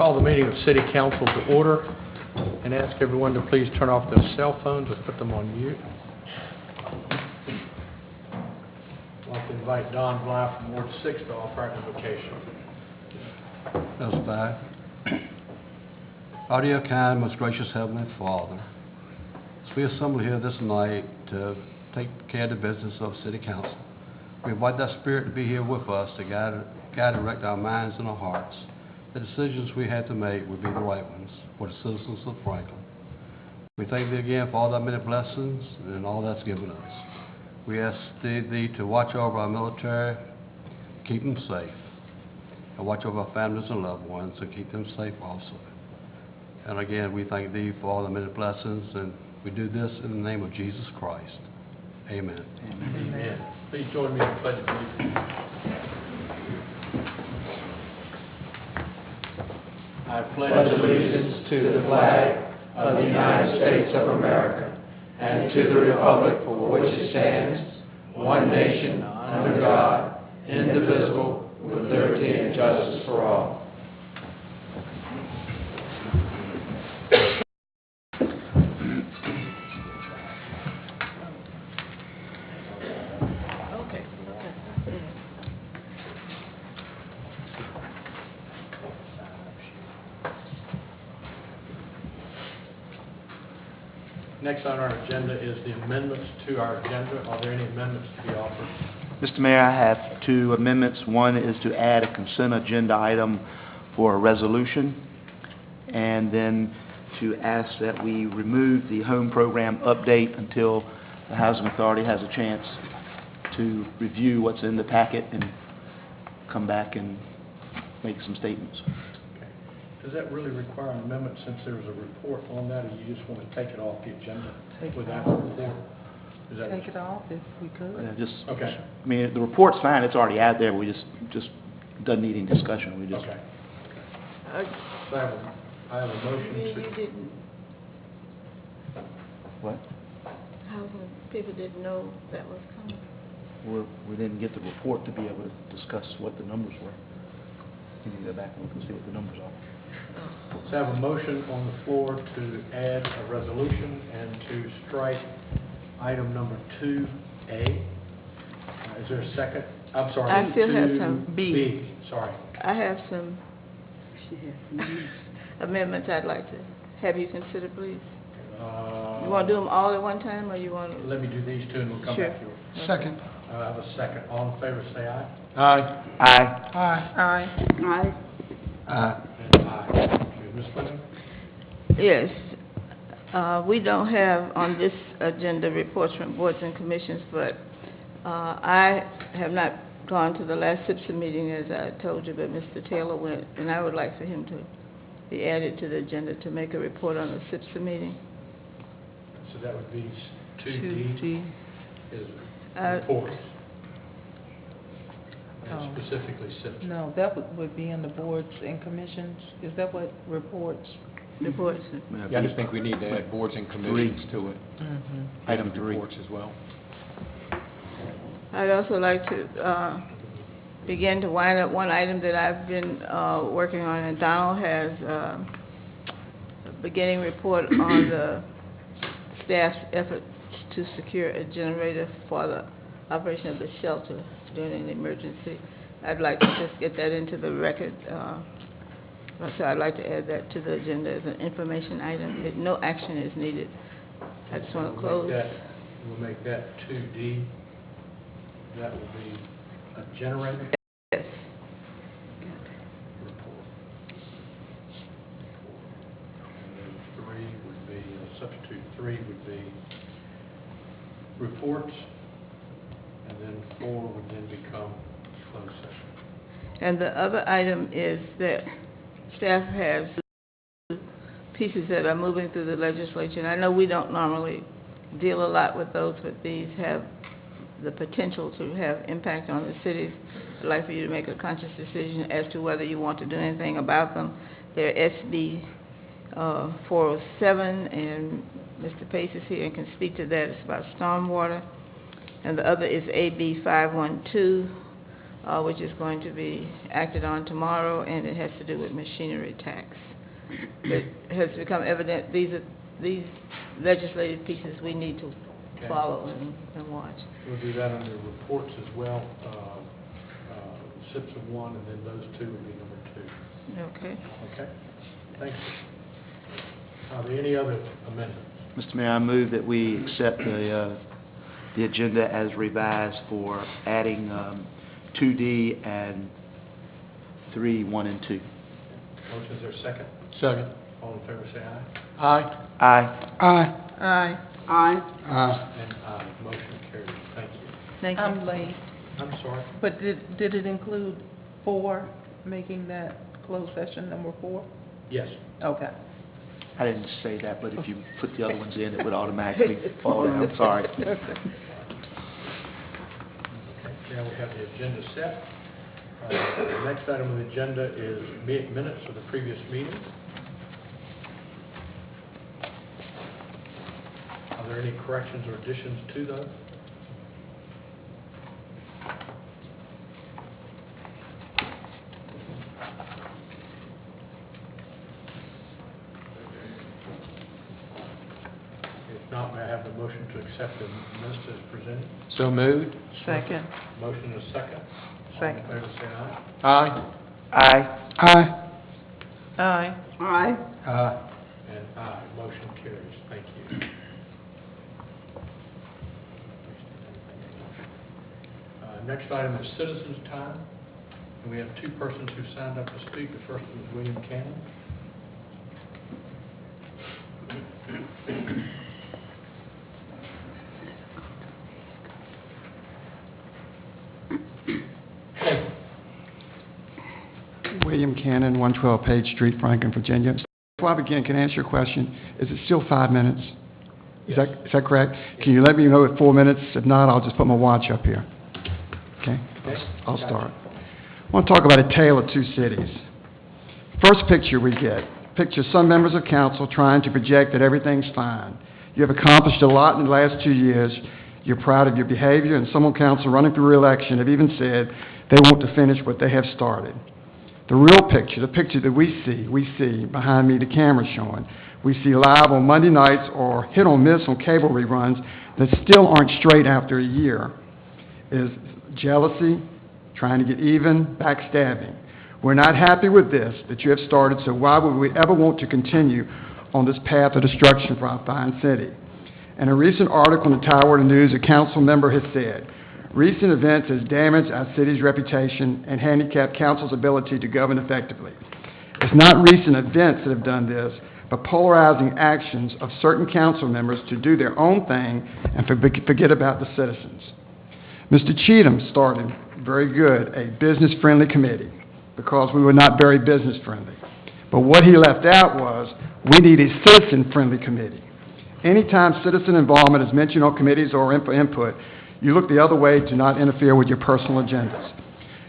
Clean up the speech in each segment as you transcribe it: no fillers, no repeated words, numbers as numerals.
call the meeting of City Council to order and ask everyone to please turn off their cell phones or put them on mute. I'd like to invite Don Bly from Ward 6 to offer our invocation. Let's bow. Our dear, kind, most gracious Heavenly Father, as we assemble here this night to take care of the business of City Council, we invite that Spirit to be here with us to guide and direct our minds and our hearts. The decisions we have to make will be the right ones for the citizens of Franklin. We thank Thee again for all Thy many blessings and all that's given us. We ask Thee to watch over our military, keep them safe, and watch over our families and loved ones and keep them safe also. And again, we thank Thee for all the many blessings, and we do this in the name of Jesus Christ. Amen. Amen. Amen. Please join me in the pledge of allegiance. I pledge allegiance to the flag of the United States of America and to the republic for which it stands, one nation, under God, indivisible, with liberty and justice for all. Next on our agenda is the amendments to our agenda. Are there any amendments to be offered? Mr. Mayor, I have two amendments. One is to add a consent agenda item for a resolution, and then to ask that we remove the home program update until the Housing Authority has a chance to review what's in the packet and come back and make some statements. Does that really require an amendment since there was a report on that, or you just want to take it off the agenda without the report? Take it off if we could. Okay. I mean, the report's fine, it's already out there, we just doesn't need any discussion, we just. Okay. So I have a motion to... You didn't, What? housing people didn't know that was coming. We didn't get the report to be able to discuss what the numbers were. We need to go back and look and see what the numbers are. So I have a motion on the floor to add a resolution and to strike item number 2A. Is there a second? I'm sorry. I still have 2B. some B. Sorry. I have some amendments I'd like to have you consider, please. You want to do them all at one time, or you want to? Let me do these two and we'll come back to yours. Second. I have a second. All in favor say aye. Aye. Aye. Aye. Aye. Aye. And aye. Ms. Fleming? Yes. We don't have on this agenda reports from boards and commissions, but I have not gone to the last SIPSA meeting, as I told you, but Mr. Taylor went, and I would like for him to be added to the agenda to make a report on the SIPSA meeting. So that would be 2D. Is reports. And specifically SIPSA. No, that would be in the boards and commissions. Is that what reports? Reports. Yeah, I just think we need to add boards and commissions to it. Mm-hmm. Item 3. Reports as well. I'd also like to begin to wind up one item that I've been working on, and Donald has a beginning report on the staff's efforts to secure a generator for the operation of the shelter during an emergency. I'd like to just get that into the record. So I'd like to add that to the agenda as an information item. No action is needed. I just want to close. We'll make that 2D. That will be a generator Yes. report. And then 3 would be, substitute 3 would be reports, and then 4 would then become closed session. And the other item is that staff has pieces that are moving through the legislature. And I know we don't normally deal a lot with those, but these have the potential to have impact on the cities. I'd like for you to make a conscious decision as to whether you want to do anything about them. They're SB 407, and Mr. Pace is here and can speak to that. It's about stormwater. And the other is AB 512, which is going to be acted on tomorrow, and it has to do with machinery tax. It has become evident these legislative pieces we need to Okay. follow and watch. We'll do that under reports as well, SIPs of one, and then those two would be number two. Okay. Okay? Thank you. Are there any other amendments? Mr. Mayor, I move that we accept the agenda as revised for adding 2D and 3, 1, and 2. Motion, is there a second? Second. All in favor, say aye. Aye. Aye. Aye. Aye. Aye. And aye. Motion carries. Thank you. Thank you. I'm late, I'm sorry. but did it include 4, making that closed session number 4? Yes. Okay. I didn't say that, but if you put the other ones in, it would automatically fall down. Sorry. Okay, now we have the agenda set. The next item on the agenda is minutes of the previous meeting. Are there any corrections or additions to those? If not, may I have the motion to accept the minutes as presented? So moved. Second. Motion is second. Second. All in favor, say aye. Aye. Aye. Aye. Aye. Aye. Aye. And aye. Motion carries. Thank you. Next item is citizens' time. And we have 2 persons who signed up to speak. The first one is William Cannon. William Cannon, 112 Page Street, Franklin, Virginia. Before I begin, can I answer your question? Is it still 5 minutes? Is that correct? Can you let me know at 4 minutes? If not, I'll just put my watch up here. Okay? I'll start. I want to talk about a tale of 2 cities. First picture we get, pictures some members of council trying to project that everything's fine. You have accomplished a lot in the last 2 years. You're proud of your behavior, and some on council running for re-election have even said they want to finish what they have started. The real picture, the picture that we see behind me, the camera showing, we see live on Monday nights or hit or miss on cable reruns that still aren't straight after a year, is jealousy, trying to get even, backstabbing. We're not happy with this that you have started, so why would we ever want to continue on this path of destruction for our fine city? In a recent article in the Tidewater News, a council member has said, recent events has damaged our city's reputation and handicapped council's ability to govern effectively. It's not recent events that have done this, but polarizing actions of certain council members to do their own thing and forget about the citizens. Mr. Cheatham started, very good, a business-friendly committee because we were not very business-friendly. But what he left out was, we need a citizen-friendly committee. Anytime citizen involvement is mentioned on committees or input, you look the other way to not interfere with your personal agendas.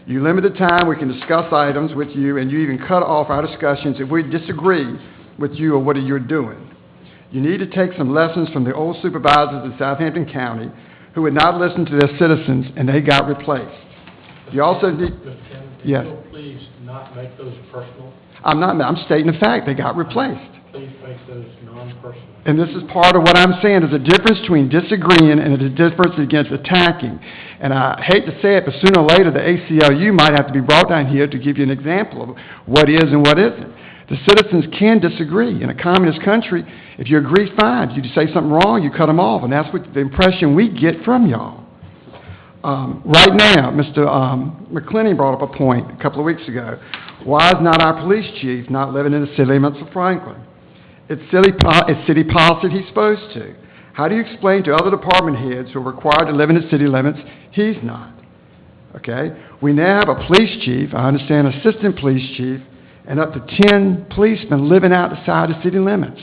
You limit the time we can discuss items with you, and you even cut off our discussions if we disagree with you or what you're doing. You need to take some lessons from the old supervisors in Southampton County who would not listen to their citizens, and they got replaced. You also need... Mr. Cannon, Yes. can you please not make those personal? I'm stating the fact, they got replaced. Please make those non-personal. And this is part of what I'm saying. There's a difference between disagreeing and a difference against attacking. And I hate to say it, but sooner or later the ACLU might have to be brought down here to give you an example of what is and what isn't. The citizens can disagree. In a communist country, if you agree, fine. You say something wrong, you cut them off. And that's what the impression we get from y'all. Right now, Mr. McClenny brought up a point a couple of weeks ago. Why is not our police chief not living in the city limits of Franklin? It's city policy he's supposed to. How do you explain to other department heads who are required to live in the city limits, he's not? Okay? We now have a police chief, I understand assistant police chief, and up to 10 policemen living outside the city limits.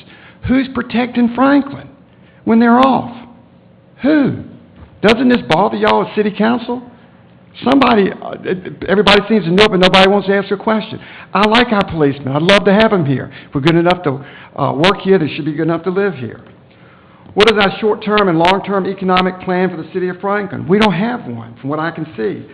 Who's protecting Franklin when they're off? Who? Doesn't this bother y'all as city council? Somebody, everybody seems to know, but nobody wants to ask a question. I like our policemen. I'd love to have them here. If we're good enough to work here, they should be good enough to live here. What is our short-term and long-term economic plan for the city of Franklin? We don't have one, from what I can see.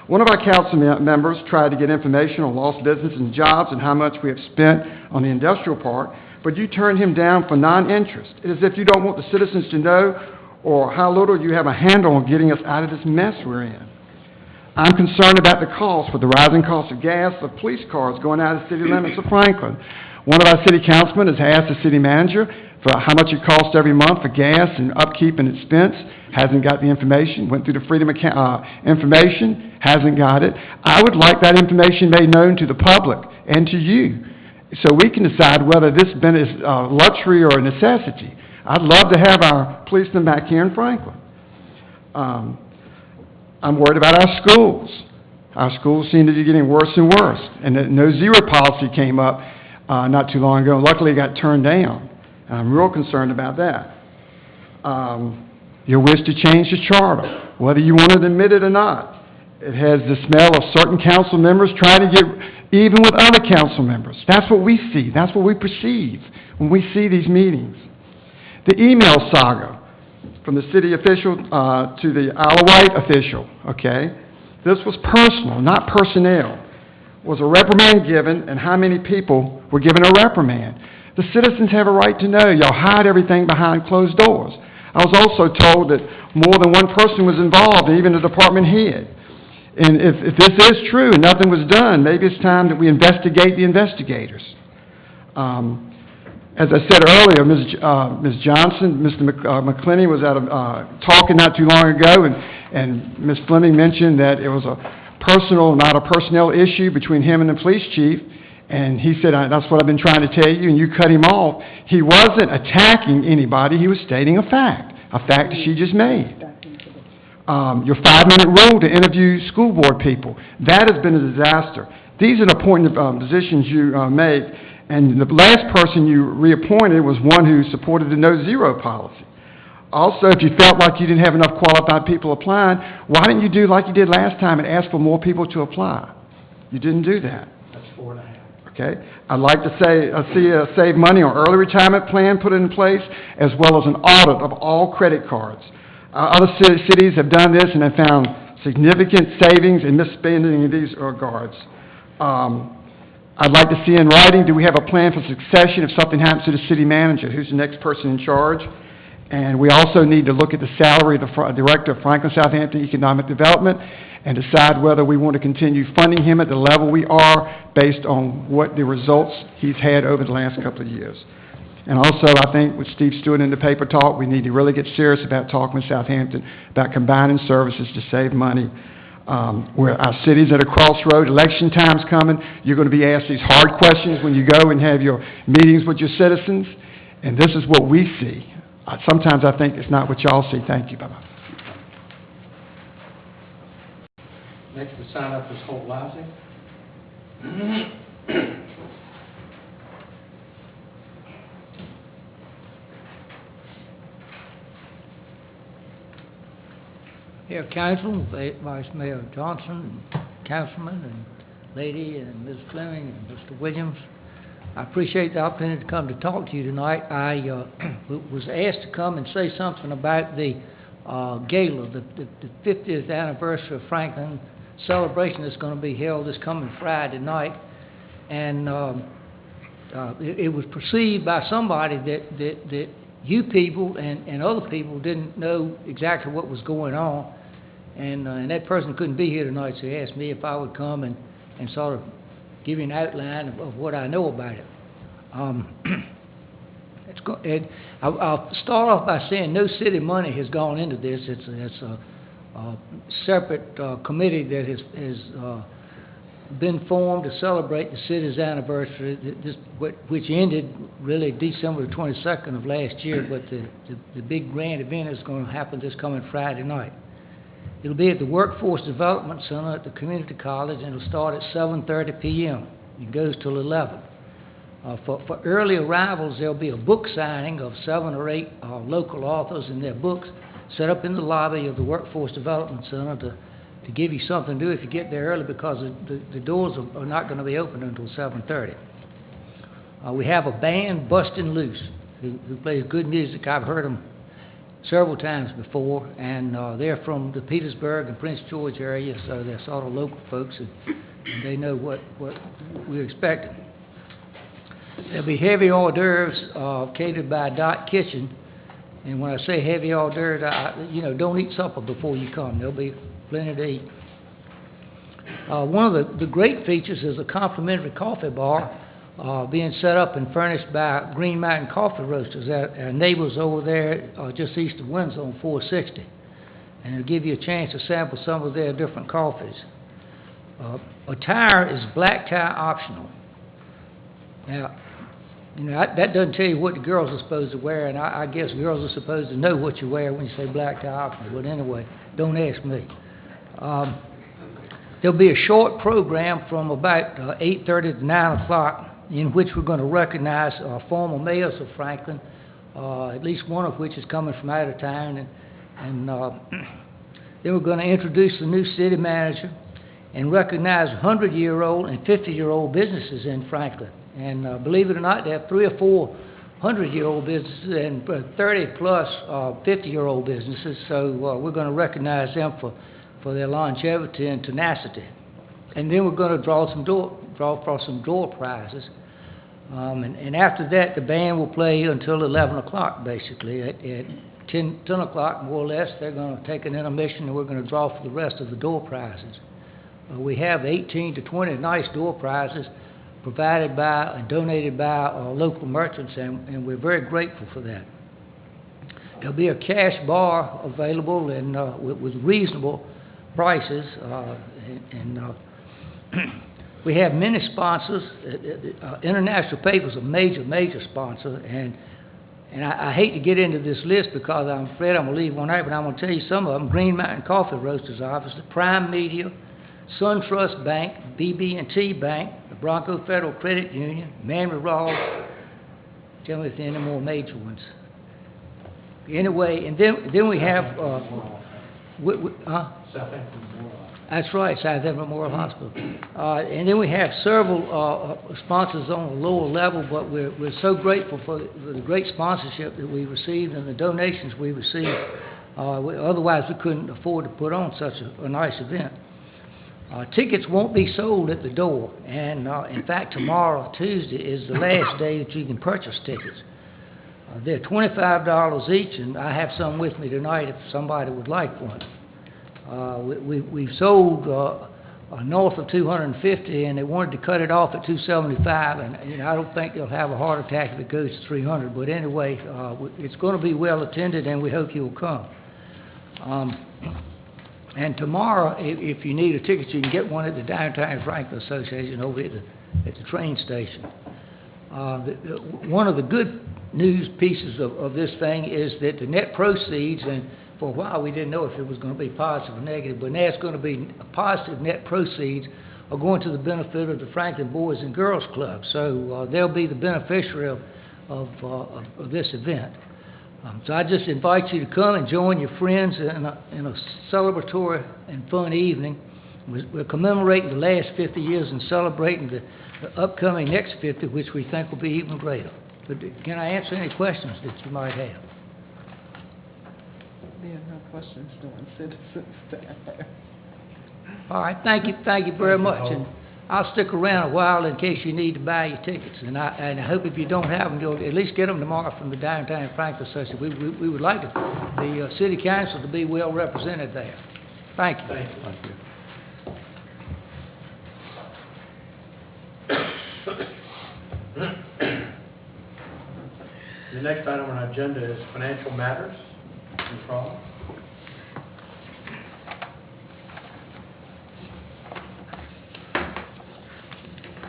One of our council members tried to get information on lost businesses and jobs and how much we have spent on the industrial park, but you turned him down for non-interest. It is as if you don't want the citizens to know or how little you have a handle on getting us out of this mess we're in. I'm concerned about the cost with the rising cost of gas, of police cars going out of the city limits of Franklin. One of our city councilmen has asked the city manager for how much it costs every month for gas and upkeep and expense, hasn't got the information, went through the Freedom of Information, hasn't got it. I would like that information made known to the public and to you, so we can decide whether this is a luxury or a necessity. I'd love to have our policemen back here in Franklin. I'm worried about our schools. Our schools seem to be getting worse and worse, and the no zero policy came up not too long ago. Luckily, it got turned down. I'm real concerned about that. Your wish to change the charter, whether you want to admit it or not. It has the smell of certain council members trying to get even with other council members. That's what we see. That's what we perceive when we see these meetings. The email saga from the city official to the Isle of Wight official, okay? This was personal, not personnel. Was a reprimand given, and how many people were given a reprimand? The citizens have a right to know. Y'all hide everything behind closed doors. I was also told that more than one person was involved, even the department head. And if this is true and nothing was done, maybe it's time that we investigate the investigators. As I said earlier, Ms. Johnson, Mr. McClenny was talking not too long ago, and Ms. Fleming mentioned that it was a personal, not a personnel issue between him and the police chief. And he said, that's what I've been trying to tell you, and you cut him off. He wasn't attacking anybody. He was stating a fact that she just made. Your 5-minute rule to interview school board people, that has been a disaster. These are the appointed positions you make, and the last person you reappointed was one who supported the no zero policy. Also, if you felt like you didn't have enough qualified people applying, why didn't you do like you did last time and ask for more people to apply? You didn't do that. That's 4.5. Okay? I'd like to see save money on early retirement plan put in place, as well as an audit of all credit cards. Other cities have done this and have found significant savings and misspending in these regards. I'd like to see in writing, do we have a plan for succession if something happens to the city manager? Who's the next person in charge? And we also need to look at the salary of the Director of Franklin Southampton Economic Development and decide whether we want to continue funding him at the level we are based on what the results he's had over the last couple of years. And also, I think with Steve Stewart in the paper talk, we need to really get serious about talking with Southampton about combining services to save money. Where our city's at a crossroad, election time's coming, you're going to be asked these hard questions when you go and have your meetings with your citizens, and this is what we see. Sometimes I think it's not what y'all see. Thank you. Bye-bye. Next to sign up is Holt Livesey. Here, Council, Vice Mayor Johnson, and Councilman, and Lady, and Ms. Fleming, and Mr. Williams. I appreciate the opportunity to come to talk to you tonight. I was asked to come and say something about the gala, the 50th anniversary of Franklin celebration that's going to be held this coming Friday night. And it was perceived by somebody that you people and other people didn't know exactly what was going on. And that person couldn't be here tonight, so he asked me if I would come and sort of give you an outline of what I know about it. I'll start off by saying no city money has gone into this. It's a separate committee that has been formed to celebrate the city's anniversary, which ended really December the 22nd of last year, but the big grand event is going to happen this coming Friday night. It'll be at the Workforce Development Center at the Community College, and it'll start at 7:30 p.m. It goes till 11. For early arrivals, there'll be a book signing of 7 or 8 local authors and their books set up in the lobby of the Workforce Development Center to give you something to do if you get there early, because the doors are not going to be open until 7:30. We have a band, Bustin' Loose, who plays good music. I've heard them several times before, and they're from the Petersburg and Prince George area, so they're sort of local folks, and they know what we're expecting. There'll be heavy hors d'oeuvres catered by Dot Kitchen, and when I say heavy hors d'oeuvres, don't eat supper before you come. There'll be plenty to eat. One of the great features is a complimentary coffee bar being set up and furnished by Green Mountain Coffee Roasters, our neighbors over there just east of Windsor on 460. And it'll give you a chance to sample some of their different coffees. Attire is black tie optional. Now, that doesn't tell you what the girls are supposed to wear, and I guess girls are supposed to know what you wear when you say black tie optional. But anyway, don't ask me. There'll be a short program from about 8:30 to 9 o'clock in which we're going to recognize former mayors of Franklin, at least one of which is coming from out of town, and then we're going to introduce the new city manager and recognize 100-year-old and 50-year-old businesses in Franklin. And believe it or not, they have 3 or 4 100-year-old businesses and 30-plus 50-year-old businesses, so we're going to recognize them for their longevity and tenacity. And then we're going to draw for some door prizes. And after that, the band will play until 11 o'clock, basically. At 10 o'clock, more or less, they're going to take an intermission, and we're going to draw for the rest of the door prizes. We have 18 to 20 nice door prizes provided by and donated by local merchants, and we're very grateful for that. There'll be a cash bar available and with reasonable prices, and we have many sponsors. International Paper's a major sponsor, and I hate to get into this list because I'm afraid I'm going to leave one out, but I'm going to tell you some of them. Green Mountain Coffee Roasters Office, the Prime Media, SunTrust Bank, BB&T Bank, the Bronco Federal Credit Union, Manry Rawls. Tell me if there are any more major ones. Anyway, and then we have... That's right, Southampton Memorial Hospital. And then we have several sponsors on the lower level, but we're so grateful for the great sponsorship that we received and the donations we received. Otherwise, we couldn't afford to put on such a nice event. Tickets won't be sold at the door, and in fact, tomorrow, Tuesday, is the last day that you can purchase tickets. They're $25 each, and I have some with me tonight if somebody would like one. We've sold north of 250, and they wanted to cut it off at 275, and I don't think they'll have a heart attack if it goes to 300. But anyway, it's going to be well attended, and we hope you'll come. And tomorrow, if you need a ticket, you can get one at the Downtown Franklin Association over at the train station. One of the good news pieces of this thing is that the net proceeds, and for a while we didn't know if it was going to be positive or negative, but now it's going to be positive net proceeds are going to the benefit of the Franklin Boys and Girls Club. So they'll be the beneficiary of this event. So I just invite you to come and join your friends in a celebratory and fun evening. We're commemorating the last 50 years and celebrating the upcoming next 50, which we think will be even greater. But can I answer any questions that you might have? There are no questions during citizens' time. All right, thank you very much, and I'll stick around a while in case you need to buy your tickets, and I hope if you don't have them, you'll at least get them tomorrow from the Downtown Franklin Association. We would like the City Council to be well represented there. Thank you. Thank you. The next item on our agenda is financial matters. Ms. Rawls.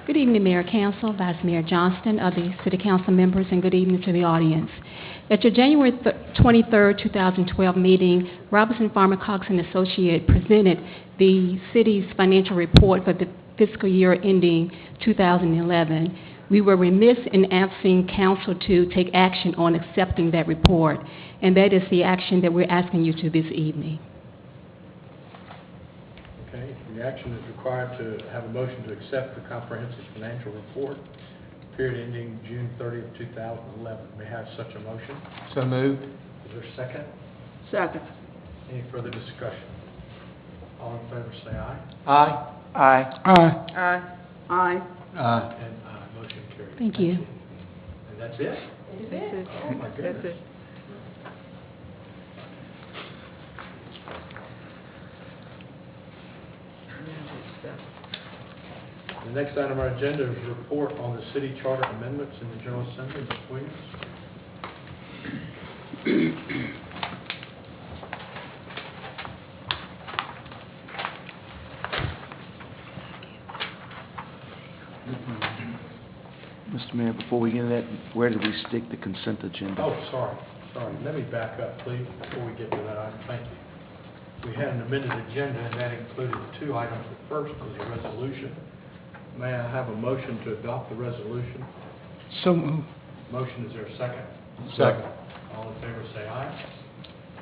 Good evening, Mayor, Council, Vice Mayor Johnston, other City Council members, and good evening to the audience. At your January 23rd, 2012 meeting, Robinson Farmer Cox & Associate presented the city's financial report for the fiscal year ending 2011. We were remiss in asking Council to take action on accepting that report, and that is the action that we're asking you to this evening. Okay, the action is required to have a motion to accept the comprehensive financial report, period ending June 30th, 2011. May I have such a motion? So moved. Is there a second? Second. Any further discussion? All in favor say aye. Aye. Aye. Aye. Aye. Aye. And aye. Motion carries. Thank you. And that's it? That's it. Oh, my That's goodness. it. The next item on our agenda is a report on the city charter amendments in the General Assembly. Ms. Williams? Mr. Mayor, before we get into that, where did we stick the consent agenda? Oh, sorry. Let me back up, please, before we get to that item. Thank you. We had an amended agenda, and that included two items. The first was a resolution. May I have a motion to adopt the resolution? So moved. Motion, is there a second? Second. All in favor, say aye.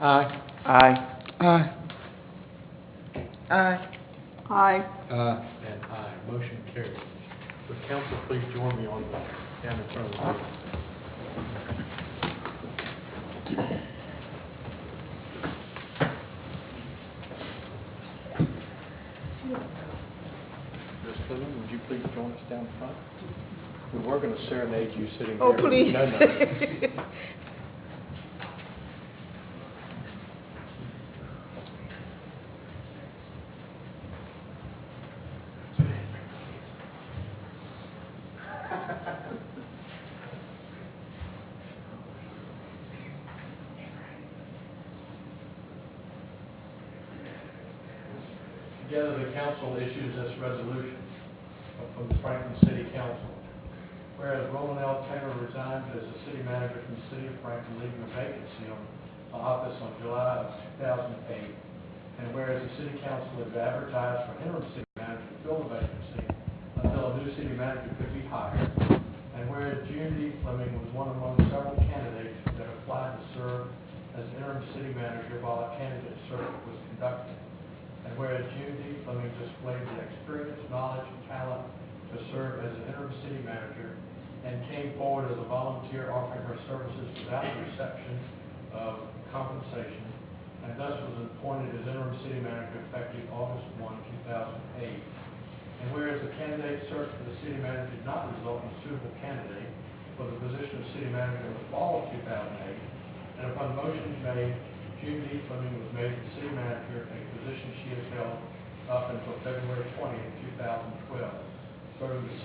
Aye. Aye. Aye. Aye. Aye. And aye. Motion carries. Would council please join me on the, down in front of the podium? Ms. Cleveland, would you please join us down front? We were going to serenade you sitting here. Oh, please. No. Together, the council issues this resolution from the Franklin City Council. Whereas Roland L. Taylor resigned as the city manager from the city of Franklin, leaving a vacancy on office on July of 2008. And whereas the city council has advertised for interim city manager to fill the vacancy until a new city manager could be hired. And whereas June D. Fleming was one among several candidates that applied to serve as interim city manager while a candidate search was conducted. And whereas June D. Fleming displayed the experience, knowledge, and talent to serve as an interim city manager and came forward as a volunteer offering her services without the reception of compensation, and thus was appointed as interim city manager effective August 1, 2008. And whereas the candidate search for the city manager did not result in a suitable candidate for the position of city manager in the fall of 2008, and upon motions made, June D. Fleming was made the city manager, a position she has held up until February 20, 2012, serving the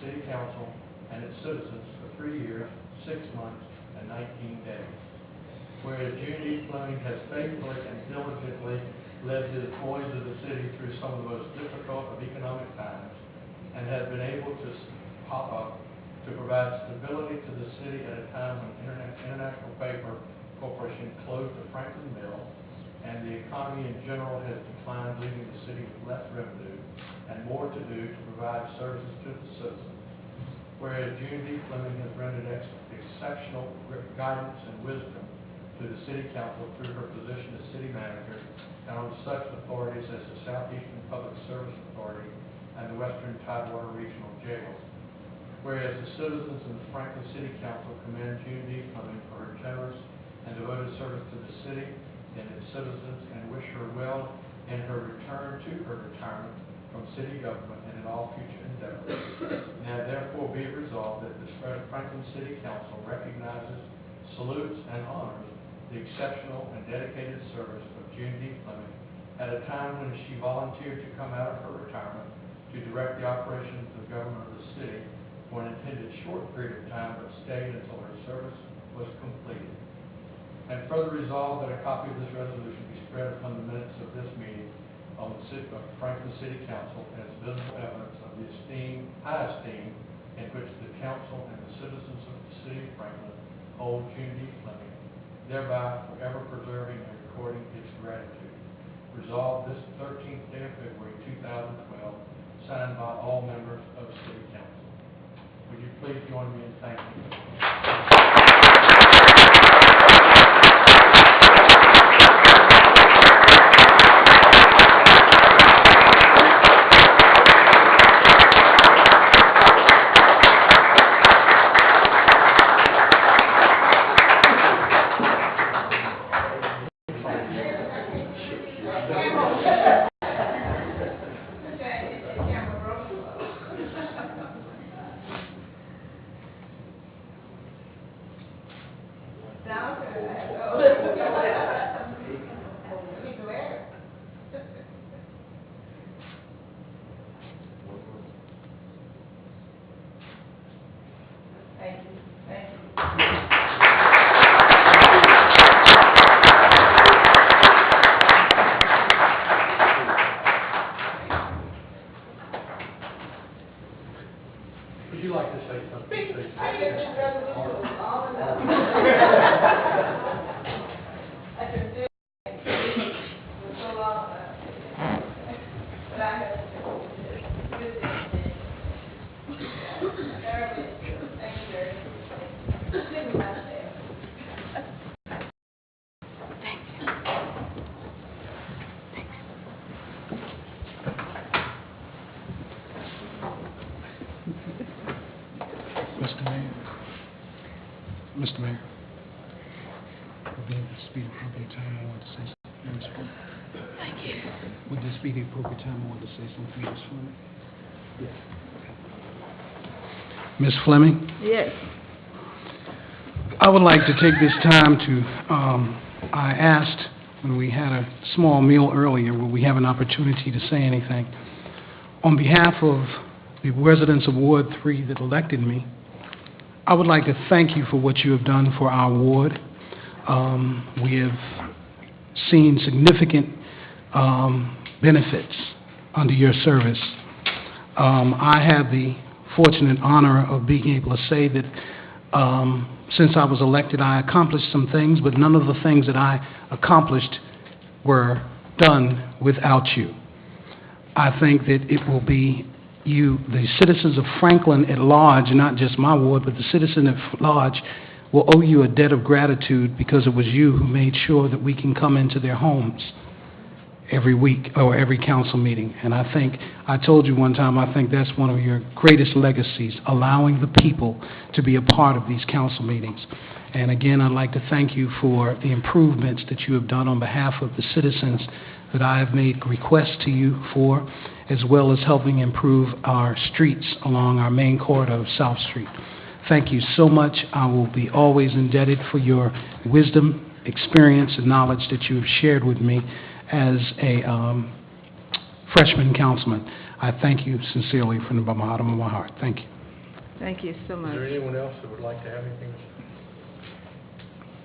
city council, and its citizens for 3 years, 6 months, and 19 days. Whereas June D. Fleming has faithfully and diligently led the employees of the city through some of the most difficult of economic times, and has been able to provide stability to the city at a time when International Paper Corporation closed the Franklin Mill, and the economy in general has declined, leaving the city with less revenue and more to do to provide services to the citizens. Whereas June D. Fleming has rendered exceptional guidance and wisdom to the city council through her position as city manager and on such authorities as the Southeastern Public Service Authority and the Western Tidewater Regional Jail. Whereas the citizens of the Franklin City Council commend June D. Fleming for her generous and devoted service to the city and its citizens, and wish her well in her return to her retirement from city government and in all future endeavors. Now therefore be it resolved that the Franklin City Council recognizes, salutes, and honors the exceptional and dedicated service of June D. Fleming at a time when she volunteered to come out of her retirement to direct the operations of the government of the city for an intended short period of time, but stayed until her service was completed. And further resolved that a copy of this resolution be spread upon the minutes of this meeting on the Franklin City Council as visible evidence of the high esteem in which the council and the citizens of the city of Franklin hold June D. Fleming, thereby forever preserving and recording its gratitude. Resolved this 13th day of February 2012, signed by all members of City Council. Would you please join me in thanking them? Would you like to say something? Mr. Mayor, would this be the appropriate time I want to say something, Ms. Fleming? Thank you. Would this be the appropriate time I want to say something, Ms. Fleming? Yes. Ms. Fleming? Yes. I would like to take this time to, I asked when we had a small meal earlier, will we have an opportunity to say anything? On behalf of the residents of Ward 3 that elected me, I would like to thank you for what you have done for our ward. We have seen significant benefits under your service. I have the fortunate honor of being able to say that since I was elected, I accomplished some things, but none of the things that I accomplished were done without you. I think that it will be you, the citizens of Franklin at large, not just my ward, but the citizens at large, will owe you a debt of gratitude because it was you who made sure that we can come into their homes every week or every council meeting. And I think, I told you one time, I think that's one of your greatest legacies, allowing the people to be a part of these council meetings. And again, I'd like to thank you for the improvements that you have done on behalf of the citizens that I have made requests to you for, as well as helping improve our streets along our main corridor of South Street. Thank you so much. I will be always indebted for your wisdom, experience, and knowledge that you have shared with me as a freshman councilman. I thank you sincerely from the bottom of my heart. Thank you. Thank you so much. Is there anyone else that would like to have anything?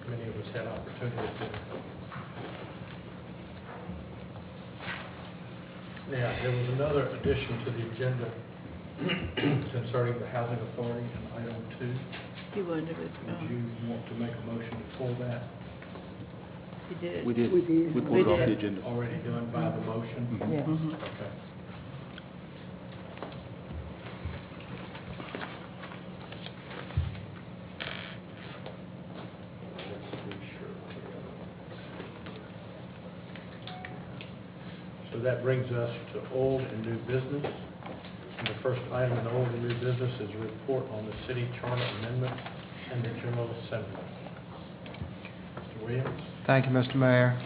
Many of us had opportunity to. Yeah, there was another addition to the agenda concerning the housing authority in item 2. You wanted to, Would you want to make a motion to pull that? you did. We did. We pulled it off the agenda. Already done by the motion? Yeah. Okay. So that brings us to old and new business. And the first item in old and new business is a report on the city charter amendment and the General Assembly. Mr. Williams? Thank you, Mr. Mayor.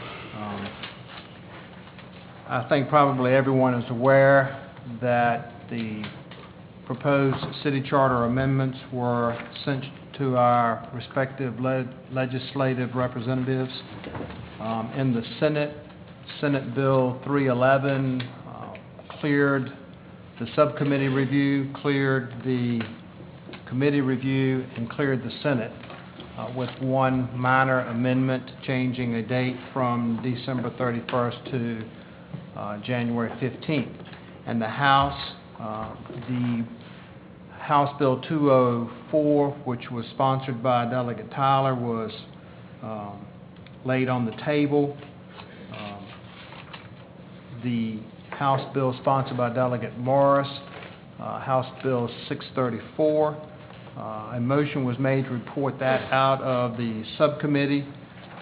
I think probably everyone is aware that the proposed city charter amendments were sent to our respective legislative representatives. In the Senate Bill 311 cleared the subcommittee review, cleared the committee review, and cleared the Senate with one minor amendment changing a date from December 31st to January 15th. And the House Bill 204, which was sponsored by Delegate Tyler, was laid on the table. The House bill sponsored by Delegate Morris, House Bill 634. A motion was made to report that out of the subcommittee.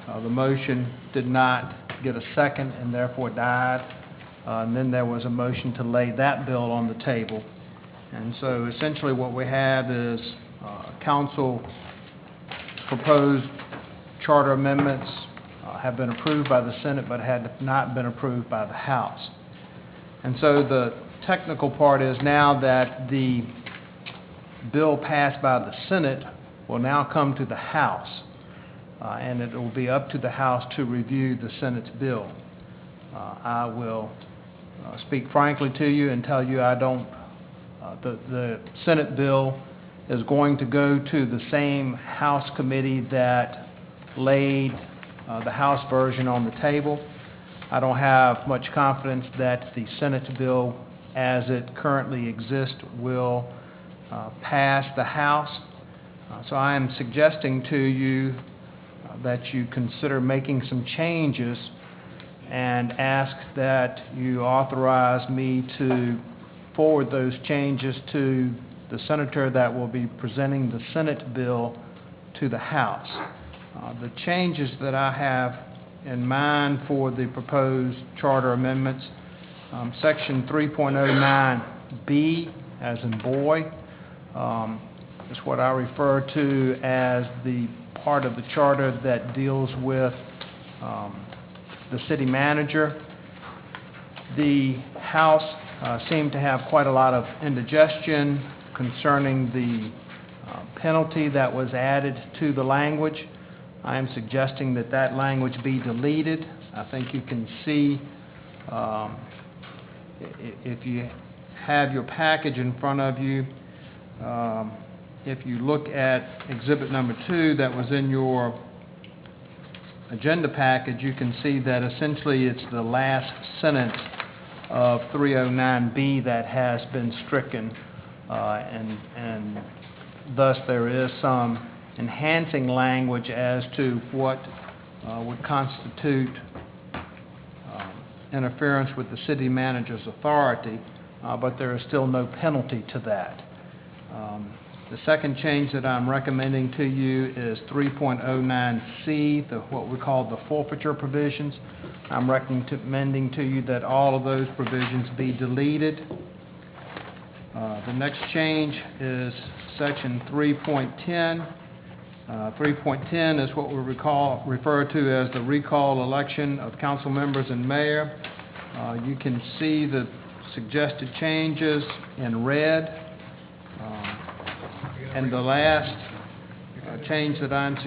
The motion did not get a second and therefore died. And then there was a motion to lay that bill on the table. And so essentially what we have is council proposed charter amendments have been approved by the Senate but had not been approved by the House. And so the technical part is now that the bill passed by the Senate will now come to the House. and it will be up to the House to review the Senate's bill. I will speak frankly to you and tell you I don't, the Senate bill is going to go to the same House committee that laid the House version on the table. I don't have much confidence that the Senate bill, as it currently exists, will pass the House. So I am suggesting to you that you consider making some changes and ask that you authorize me to forward those changes to the senator that will be presenting the Senate bill to the House. The changes that I have in mind for the proposed charter amendments, Section 3.09B, as in boy, is what I refer to as the part of the charter that deals with the city manager. The House seemed to have quite a lot of indigestion concerning the penalty that was added to the language. I am suggesting that that language be deleted. I think you can see, if you have your package in front of you, if you look at exhibit number 2 that was in your agenda package, you can see that essentially it's the last sentence of 309B that has been stricken, and thus there is some enhancing language as to what would constitute interference with the city manager's authority, but there is still no penalty to that. The second change that I'm recommending to you is 3.09C, what we call the forfeiture provisions. I'm recommending to you that all of those provisions be deleted. The next change is Section 3.10. 3.10 is what we refer to as the recall election of council members and mayor. You can see the suggested changes in red. And the last change that I'm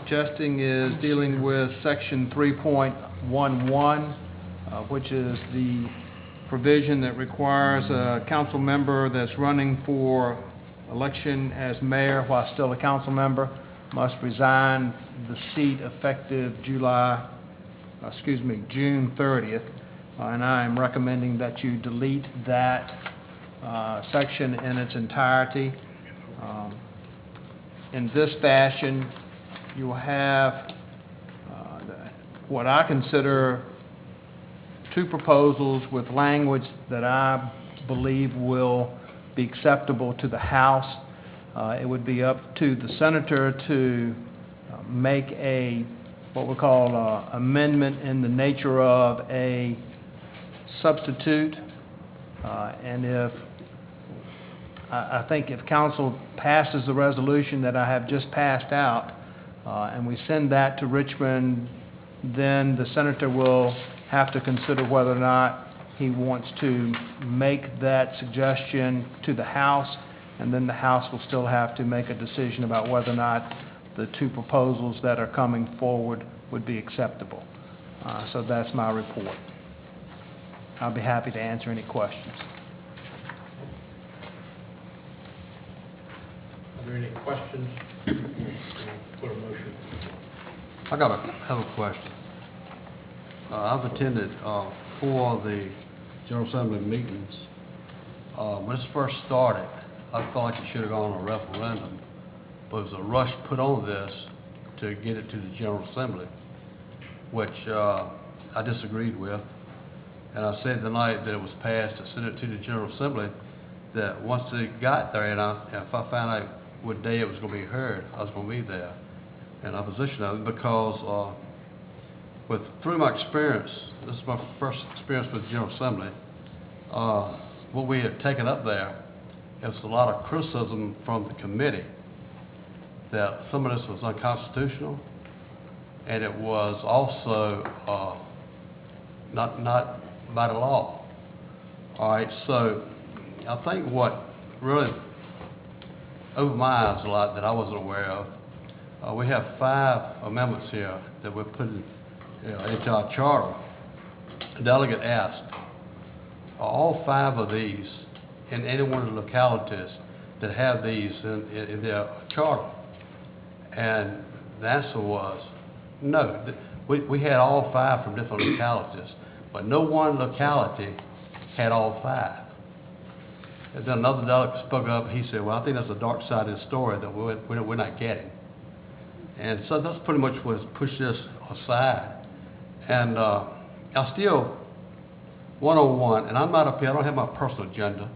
suggesting is dealing with Section 3.11, which is the provision that requires a council member that's running for election as mayor while still a council member must resign the seat effective June 30th. And I am recommending that you delete that section in its entirety. In this fashion, you will have what I consider 2 proposals with language that I believe will be acceptable to the House. It would be up to the senator to make what we call amendment in the nature of a substitute, and I think if council passes the resolution that I have just passed out, and we send that to Richmond, then the senator will have to consider whether or not he wants to make that suggestion to the House, and then the House will still have to make a decision about whether or not the 2 proposals that are coming forward would be acceptable. So that's my report. I'll be happy to answer any questions. Are there any questions? Put a motion. I have a question. I've attended 4 of the General Assembly meetings. When this first started, I felt like it should have gone on a referendum, but it was a rush put on this to get it to the General Assembly, which I disagreed with. And I said tonight that it was passed to send it to the General Assembly, that once it got there, and if I found out what day it was going to be heard, I was going to be there in opposition of it, because through my experience, this is my first experience with the General Assembly, what we had taken up there, it was a lot of criticism from the committee that some of this was unconstitutional, and it was also not by the law. All right, so I think what really opened my eyes a lot that I wasn't aware of We have 5 amendments here that we're putting into our charter. The delegate asked, are all 5 of these in any one of the localities that have these in their charter? And the answer was no. We had all 5 from different localities, but no one locality had all 5. And then another delegate spoke up, he said, well, I think that's the dark side of the story that we're not getting. And so that's pretty much what's pushed this aside. And I still, 101, and I'm not up here, I don't have my personal agenda.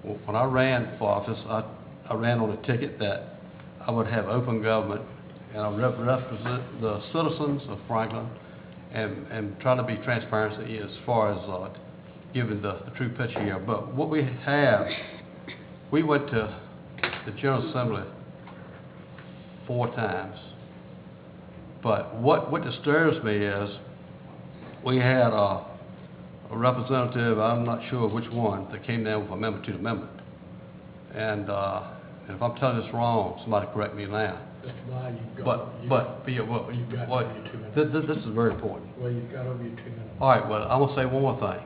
When I ran for office, I ran on a ticket that I would have open government, and I would represent the citizens of Franklin and try to be transparent as far as giving the true picture here. But what we have, we went to the General Assembly 4 times. But what disturbs me is we had a representative, I'm not sure which one, that came down with amendment to the amendment. And if I'm telling this wrong, somebody correct me now. That's why you've But yeah, well, you've got what, over your 2 minutes. this is very important. Well, you've got over your 2 minutes. All right, well, I'm going to say one more thing.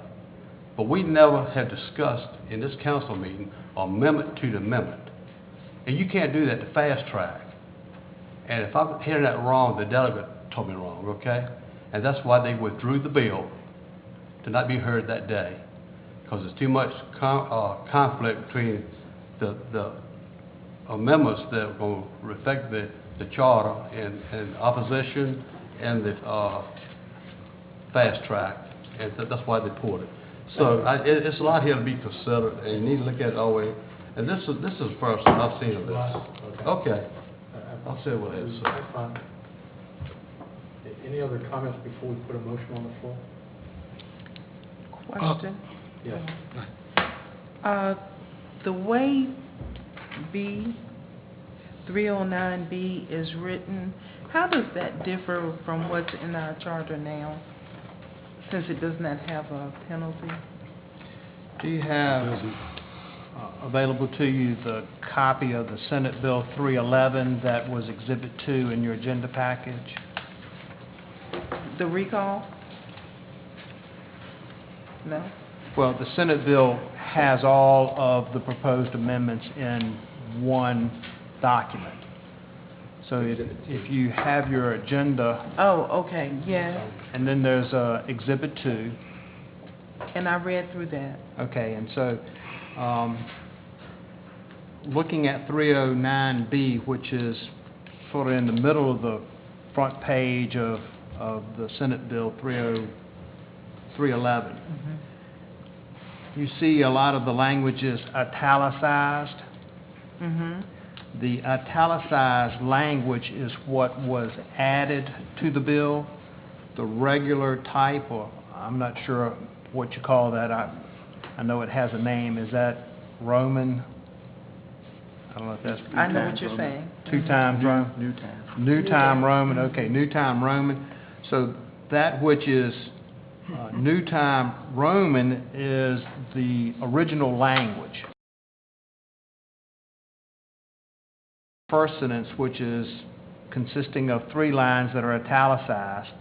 But we never had discussed in this council meeting amendment to the amendment. And you can't do that to fast track. And if I'm hearing that wrong, the delegate told me wrong, okay? And that's why they withdrew the bill to not be heard that day, because there's too much conflict between the amendments that are going to reflect the charter and opposition and the fast track, and that's why they pulled it. So it's a lot here to be considered, and you need to look at it all the way. And this is the first I've seen of this. Okay. I'll say what it is. That's fine. Any other comments before we put a motion on the floor? Question? Yes. The way 309B is written, how does that differ from what's in our charter now, since it does not have a penalty? Do you have available to you the copy of the Senate Bill 311 that was Exhibit 2 in your agenda package? The recall? No? Well, the Senate bill has all of the proposed amendments in one document. So if you have your agenda, Oh, okay, yeah, and then there's Exhibit 2. and I read through that. Okay, and so looking at 309B, which is sort of in the middle of the front page of the Senate Bill 311, you see a lot of the language is italicized. The italicized language is what was added to the bill. The regular type, or I'm not sure what you call that. I know it has a name. Is that Roman? I don't know if that's... I know what you're saying. 2 times Roman? New time Roman, okay, New Time Roman. So that which is New Time Roman is the original language. First sentence, which is consisting of 3 lines that are italicized,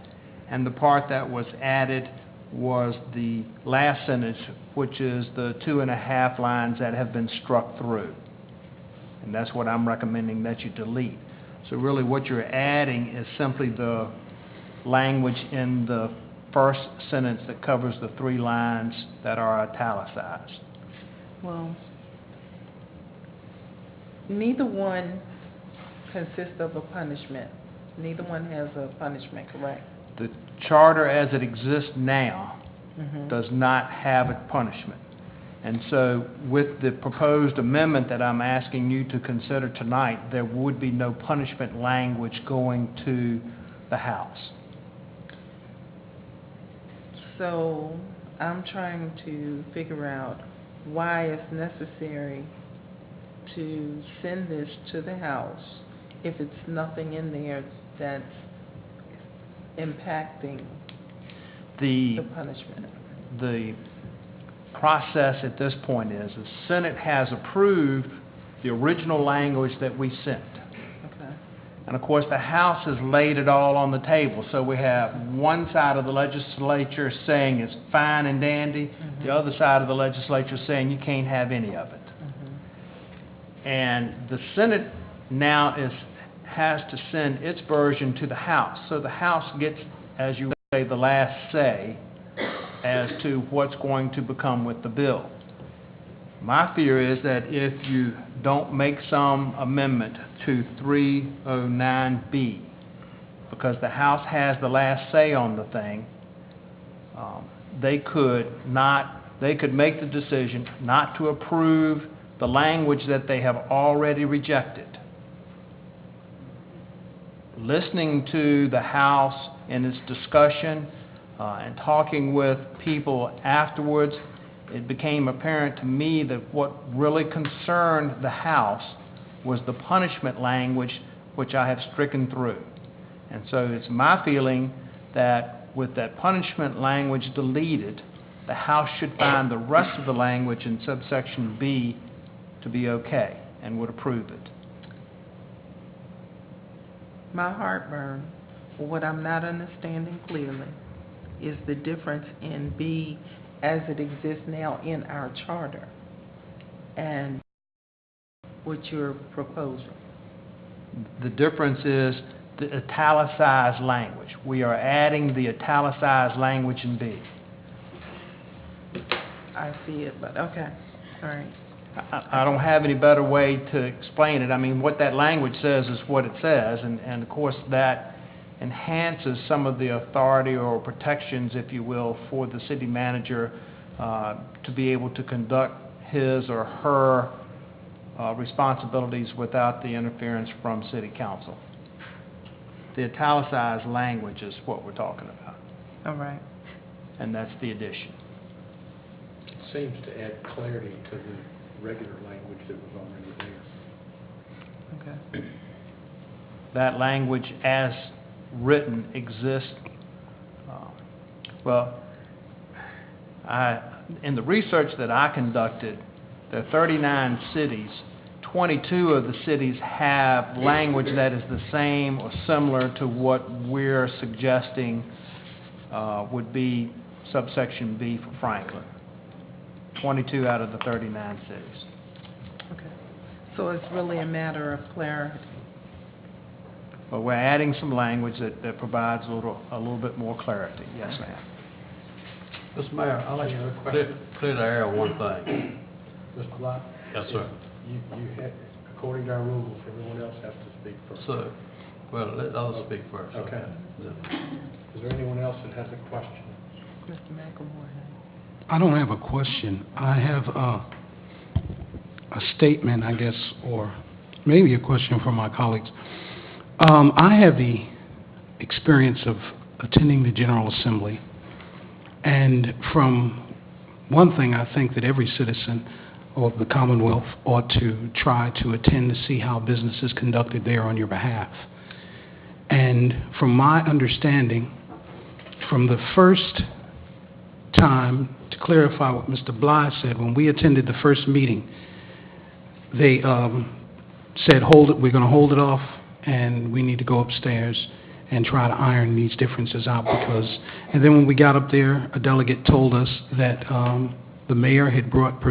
and the part that was added was the last sentence, which is the 2.5 lines that have been struck through. And that's what I'm recommending that you delete. So really what you're adding is simply the language in the first sentence that covers the 3 lines that are italicized. Well, neither one consists of a punishment. Neither one has a punishment, correct? The charter as it exists now does not have a punishment. And so with the proposed amendment that I'm asking you to consider tonight, there would be no punishment language going to the House. So I'm trying to figure out why it's necessary to send this to the House if it's nothing in there that's impacting the punishment. The process at this point is the Senate has approved the original language that we sent. Okay. And of course, the House has laid it all on the table. So we have one side of the legislature saying it's fine and dandy, the other side of the legislature saying you can't have any of it. And the Senate now has to send its version to the House. So the House gets, as you say, the last say as to what's going to become with the bill. My fear is that if you don't make some amendment to 309B, because the House has the last say on the thing, they could make the decision not to approve the language that they have already rejected. Listening to the House in its discussion and talking with people afterwards, it became apparent to me that what really concerned the House was the punishment language, which I have stricken through. And so it's my feeling that with that punishment language deleted, the House should find the rest of the language in subsection B to be okay and would approve it. My heartburn, or what I'm not understanding clearly, is the difference in B as it exists now in our charter and what you're proposing. The difference is the italicized language. We are adding the italicized language in B. I see it, but okay, all right. I don't have any better way to explain it. I mean, what that language says is what it says, and of course that enhances some of the authority or protections, if you will, for the city manager to be able to conduct his or her responsibilities without the interference from city council. The italicized language is what we're talking about. All right. And that's the addition. It seems to add clarity to the regular language that was already there. Okay. That language as written exists. In the research that I conducted, there are 39 cities. 22 of the cities have language that is the same or similar to what we're suggesting would be subsection B for Franklin. 22 out of the 39 cities. Okay. So it's really a matter of clarity. But we're adding some language that provides a little bit more clarity. Yes, ma'am. Mr. Mayor, I'd like Any other to questions? clear the air on one thing. Mr. Bly? Yes, sir. You had, according to our rules, everyone else has to speak first. So, well, let others speak first. Okay. Yeah. Is there anyone else that has a question? Mr. McElmore. I don't have a question. I have a statement, I guess, or maybe a question for my colleagues. I have the experience of attending the General Assembly, and from one thing, I think that every citizen of the Commonwealth ought to try to attend to see how business is conducted there on your behalf. And from my understanding, from the first time, to clarify what Mr. Bly said, when we attended the first meeting, they said, hold it, we're going to hold it off, and we need to go upstairs and try to iron these differences out because, and then when we got up there, a delegate told us that the mayor had brought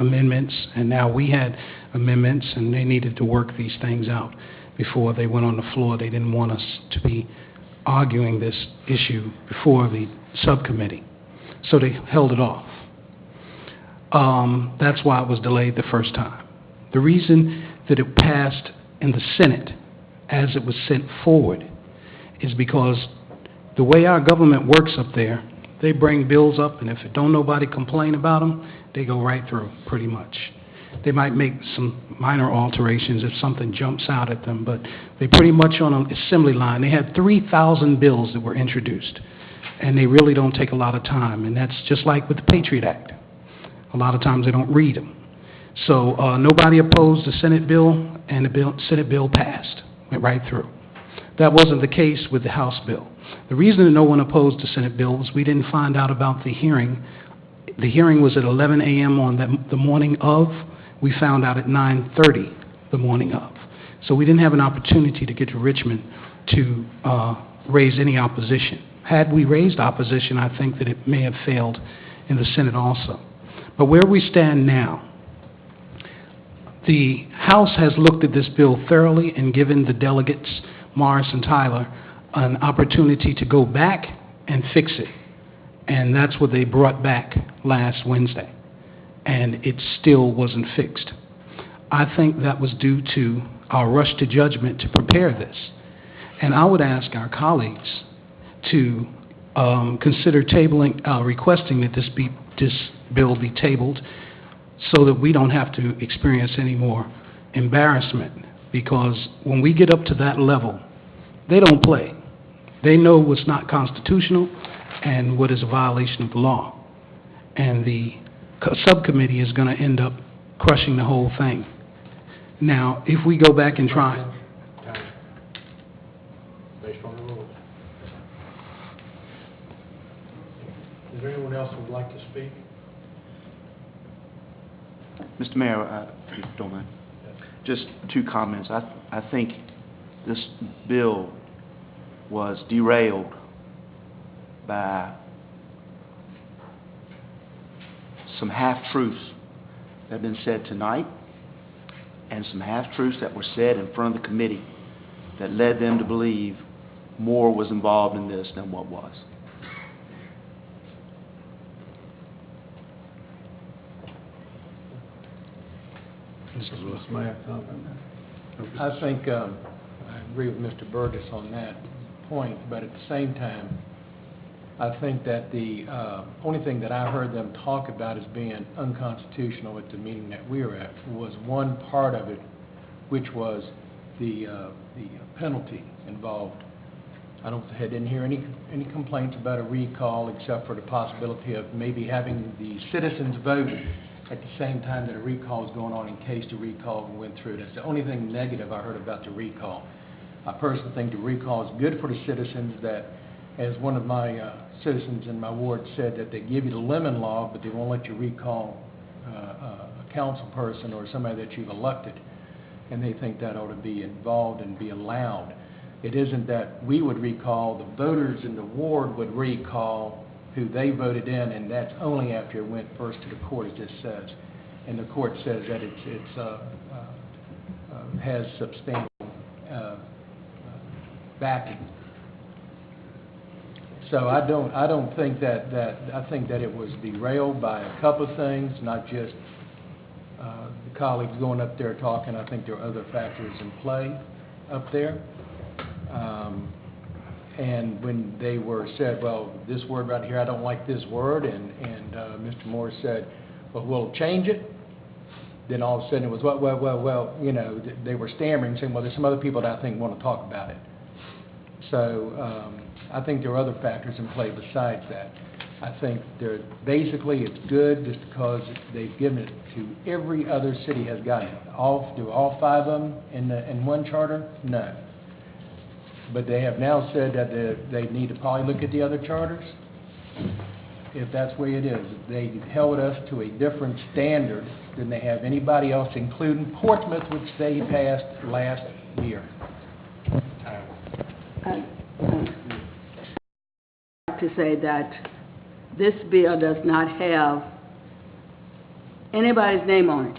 amendments, and now we had amendments, and they needed to work these things out before they went on the floor. They didn't want us to be arguing this issue before the subcommittee, so they held it off. That's why it was delayed the first time. The reason that it passed in the Senate as it was sent forward is because the way our government works up there, they bring bills up, and if don't nobody complain about them, they go right through, pretty much. They might make some minor alterations if something jumps out at them, but they pretty much on an assembly line. They had 3,000 bills that were introduced, and they really don't take a lot of time, and that's just like with the Patriot Act. A lot of times they don't read them. So nobody opposed the Senate bill, and the Senate bill passed, went right through. That wasn't the case with the House bill. The reason that no one opposed the Senate bill was we didn't find out about the hearing. The hearing was at 11 a.m. on the morning of. We found out at 9:30 the morning of. So we didn't have an opportunity to get to Richmond to raise any opposition. Had we raised opposition, I think that it may have failed in the Senate also. But where we stand now, the House has looked at this bill thoroughly and given the delegates, Morris and Tyler, an opportunity to go back and fix it. And that's what they brought back last Wednesday. And it still wasn't fixed. I think that was due to our rush to judgment to prepare this. And I would ask our colleagues to consider requesting that this bill be tabled so that we don't have to experience any more embarrassment. Because when we get up to that level, they don't play. They know what's not constitutional and what is a violation of the law. And the subcommittee is going to end up crushing the whole thing. Now, if we go back and try... Based on the rules. Is there anyone else who would like to speak? Mr. Mayor, if you don't mind, just two comments. I think this bill was derailed by some half-truths that have been said tonight and some half-truths that were said in front of the committee that led them to believe more was involved in this than what was. I think I agree with Mr. Burgess on that point, but at the same time, I think that the only thing that I heard them talk about as being unconstitutional at the meeting that we were at was one part of it, which was the penalty involved. I didn't hear any complaints about a recall except for the possibility of maybe having the citizens vote at the same time that a recall is going on in case the recall went through. That's the only thing negative I heard about the recall. I personally think the recall is good for the citizens, that, as one of my citizens in my ward said, that they give you the lemon law, but they won't let you recall a council person or somebody that you've elected. And they think that ought to be involved and be allowed. It isn't that we would recall, the voters in the ward would recall who they voted in, and that's only after it went first to the court, as this says. And the court says that it has substantial backing. So I don't think I think that it was derailed by a couple of things, not just the colleagues going up there talking. I think there are other factors in play up there. And when they were said, well, this word right here, I don't like this word, and Mr. Moore said, well, we'll change it. Then all of a sudden it was, well, you know, they were stammering, saying, well, there's some other people that I think want to talk about it. So I think there are other factors in play besides that. I think basically it's good just because they've given it to every other city has gotten it. Do all five of them in one charter? No. But they have now said that they need to probably look at the other charters. If that's the way it is, they held us to a different standard than they have anybody else, including Portsmouth, which they passed last year. I'd like to say that this bill does not have anybody's name on it.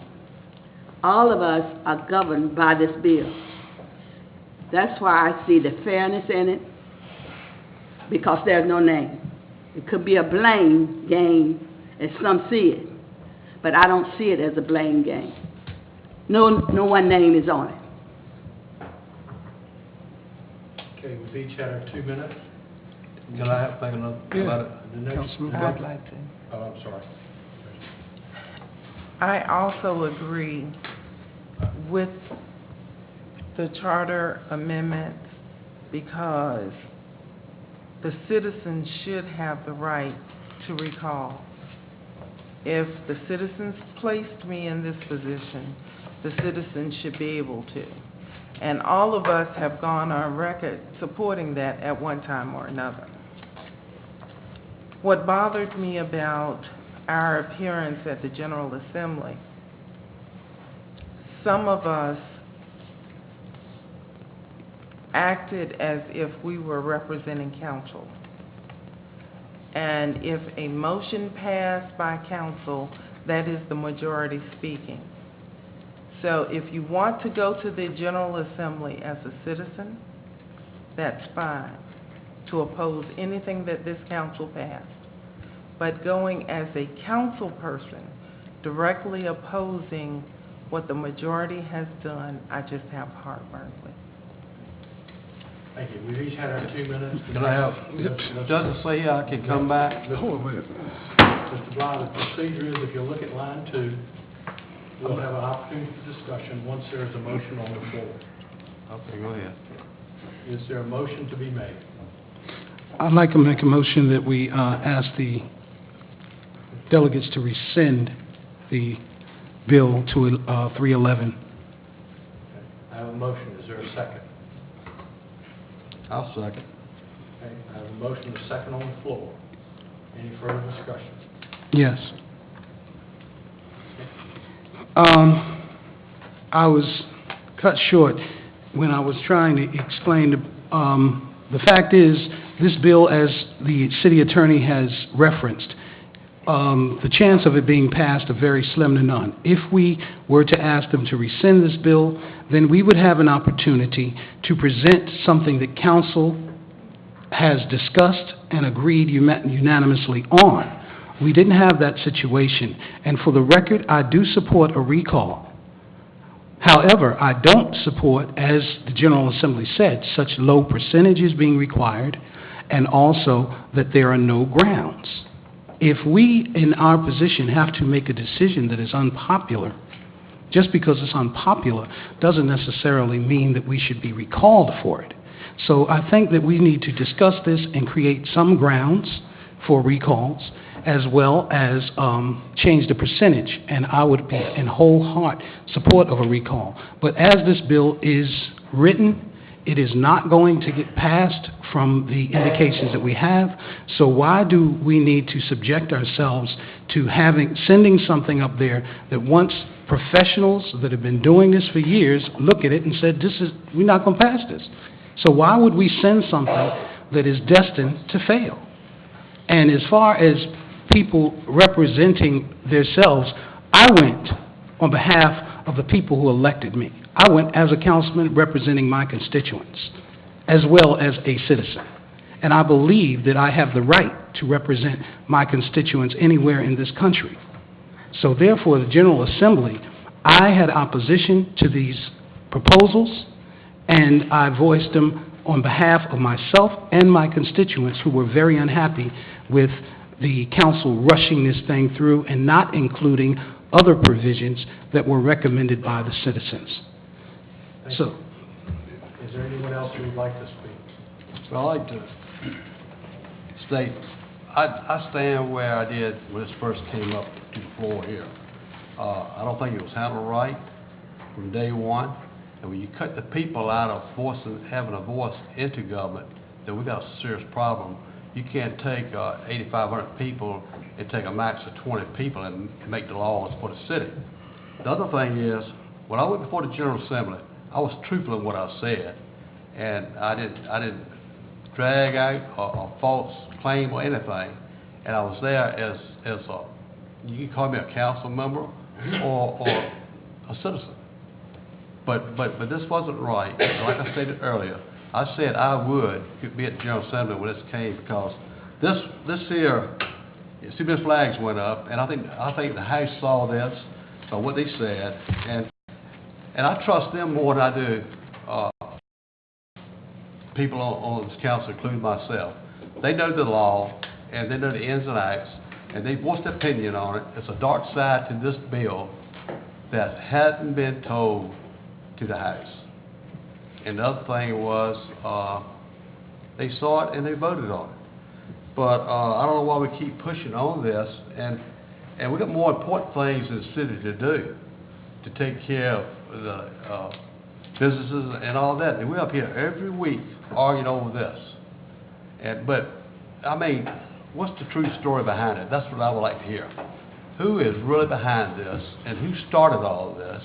All of us are governed by this bill. That's why I see the fairness in it, because there's no name. It could be a blame game, as some see it, but I don't see it as a blame game. No one name is on it. Okay, we've each had our 2 minutes. Can I have another about it? The next, I'd like to. oh, I'm sorry. I also agree with the charter amendments because the citizens should have the right to recall. If the citizens placed me in this position, the citizens should be able to. And all of us have gone on record supporting that at one time or another. What bothered me about our appearance at the General Assembly, some of us acted as if we were representing council. And if a motion passed by council, that is the majority speaking. So if you want to go to the General Assembly as a citizen, that's fine, to oppose anything that this council passed. But going as a council person, directly opposing what the majority has done, I just have heartburn with. Thank you. We've each had our 2 minutes. Can I have, doesn't say I can come back? Mr. Bly, the procedure is if you look at line 2, we'll have an opportunity for discussion once there is a motion on the floor. Okay, go ahead. Is there a motion to be made? I'd like to make a motion that we ask the delegates to rescind the bill to 311. Okay. I have a motion. Is there a second? I'll second. Okay. I have a motion and a second on the floor. Any further discussion? Yes. I was cut short when I was trying to explain the fact is, this bill, as the city attorney has referenced, the chance of it being passed are very slim to none. If we were to ask them to rescind this bill, then we would have an opportunity to present something that council has discussed and agreed unanimously on. We didn't have that situation, and for the record, I do support a recall. However, I don't support, as the General Assembly said, such low percentages being required, and also that there are no grounds. If we, in our position, have to make a decision that is unpopular, just because it's unpopular doesn't necessarily mean that we should be recalled for it. So I think that we need to discuss this and create some grounds for recalls, as well as change the percentage, and I would be in whole heart support of a recall. But as this bill is written, it is not going to get passed from the indications that we have, so why do we need to subject ourselves to sending something up there that once professionals that have been doing this for years look at it and said, we're not going to pass this. So why would we send something that is destined to fail? And as far as people representing themselves, I went on behalf of the people who elected me. I went as a councilman representing my constituents, as well as a citizen. And I believe that I have the right to represent my constituents anywhere in this country. So therefore, the General Assembly, I had opposition to these proposals, and I voiced them on behalf of myself and my constituents who were very unhappy with the council rushing this thing through and not including other provisions that were recommended by the citizens. Thank you. Is there anyone else who would like to speak? Well, I'd like to state, I stand where I did when this first came up to the floor here. I don't think it was handled right from day one. And when you cut the people out of having a voice into government, then we got a serious problem. You can't take 8,500 people and take a max of 20 people and make the laws for the city. The other thing is, when I went before the General Assembly, I was truthful in what I said, and I didn't drag out a false claim or anything. And I was there as you can call me a council member or a citizen. But this wasn't right. Like I stated earlier, I said I would be at the General Assembly when this came, because this here, you see, these flags went up, and I think the House saw this, so what they said, and I trust them more than I do people on this council, including myself. They know the law, and they know the ins and outs, and they voiced their opinion on it. It's a dark side to this bill that hadn't been told to the House. And the other thing was, they saw it and they voted on it. But I don't know why we keep pushing on this, and we got more important things in the city to do, to take care of the businesses and all that. And we're up here every week arguing over this. But I mean, what's the true story behind it? That's what I would like to hear. Who is really behind this, and who started all of this?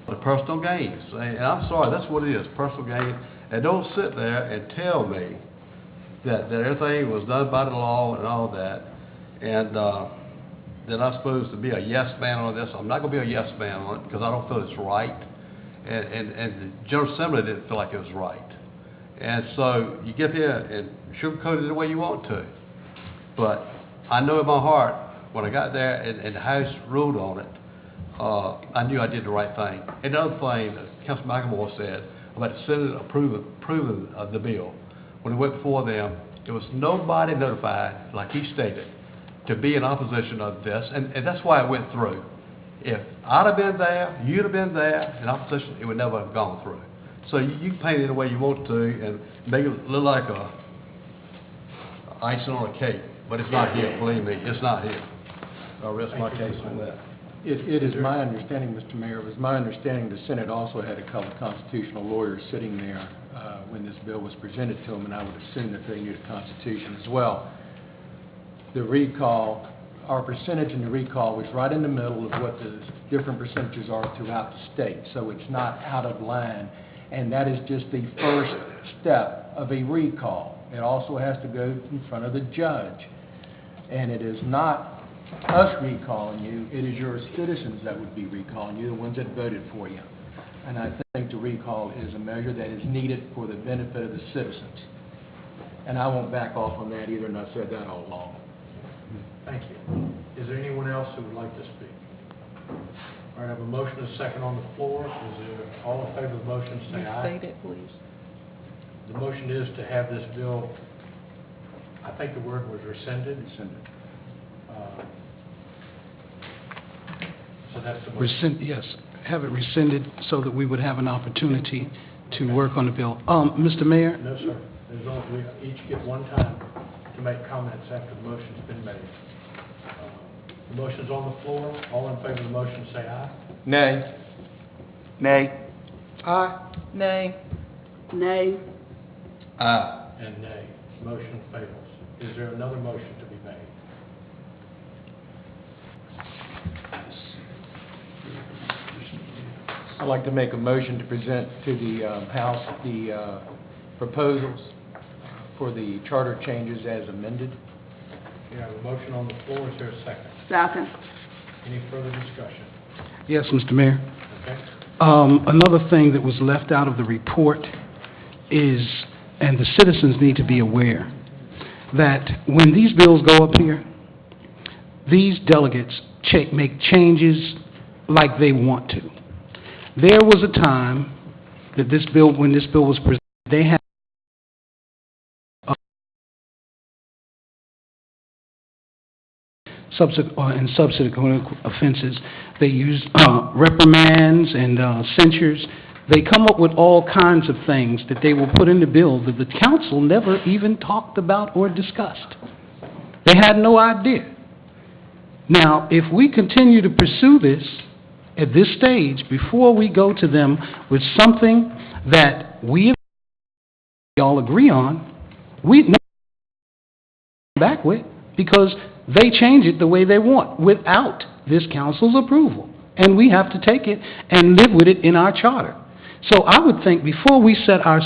The personal gains. And I'm sorry, that's what it is, personal gain. And don't sit there and tell me that everything was done by the law and all that, and that I'm supposed to be a yes man on this. I'm not going to be a yes man on it because I don't feel it's right, and the General Assembly didn't feel like it was right. And so you get here and sugarcoat it the way you want to. But I know in my heart, when I got there and the House ruled on it, I knew I did the right thing. And the other thing that Councilman McElmoy said about the Senate approving the bill, when it went before them, there was nobody notified, like he stated, to be in opposition of this, and that's why it went through. If I'd have been there, you'd have been there in opposition, it would never have gone through. So you can paint it the way you want to and make it look like a icing on a cake, but it's not here, believe me, it's not here. I'll rest my case on that. It is my understanding, Mr. Mayor, it was my understanding the Senate also had a couple of constitutional lawyers sitting there when this bill was presented to them, and I would assume that they knew the Constitution as well. The recall, our percentage in the recall was right in the middle of what the different percentages are throughout the state, so it's not out of line, and that is just the first step of a recall. It also has to go in front of the judge, and it is not us recalling you, it is your citizens that would be recalling you, the ones that voted for you. And I think the recall is a measure that is needed for the benefit of the citizens. And I won't back off on that either, and I've said that all along. Thank you. Is there anyone else who would like to speak? All right, I have a motion and a second on the floor. Is there all in favor of the motion, say aye. Restate it, please. The motion is to have this bill, I think the word was rescinded. So that's the motion. Yes, have it rescinded so that we would have an opportunity to work on the bill. Mr. Mayor? No, sir. We each get one time to make comments after the motion's been made. The motion's on the floor. All in favor of the motion, say aye. Nay. Nay? Aye. Nay. Nay. Aye. And nay. Motion fails. Is there another motion to be made? I'd like to make a motion to present to the House the proposals for the charter changes as amended. We have a motion on the floor. Is there a second? Second. Any further discussion? Yes, Mr. Mayor. Okay. Another thing that was left out of the report is, and the citizens need to be aware, that when these bills go up here, these delegates make changes like they want to. There was a time that when this bill was presented, they had subsequent offenses. They use reprimands and censures. They come up with all kinds of things that they will put in the bill that the council never even talked about or discussed. They had no idea. Now, if we continue to pursue this at this stage, before we go to them with something that we all agree on, we know back with, because they change it the way they want without this council's approval. And we have to take it and live with it in our charter. So I would think before we set our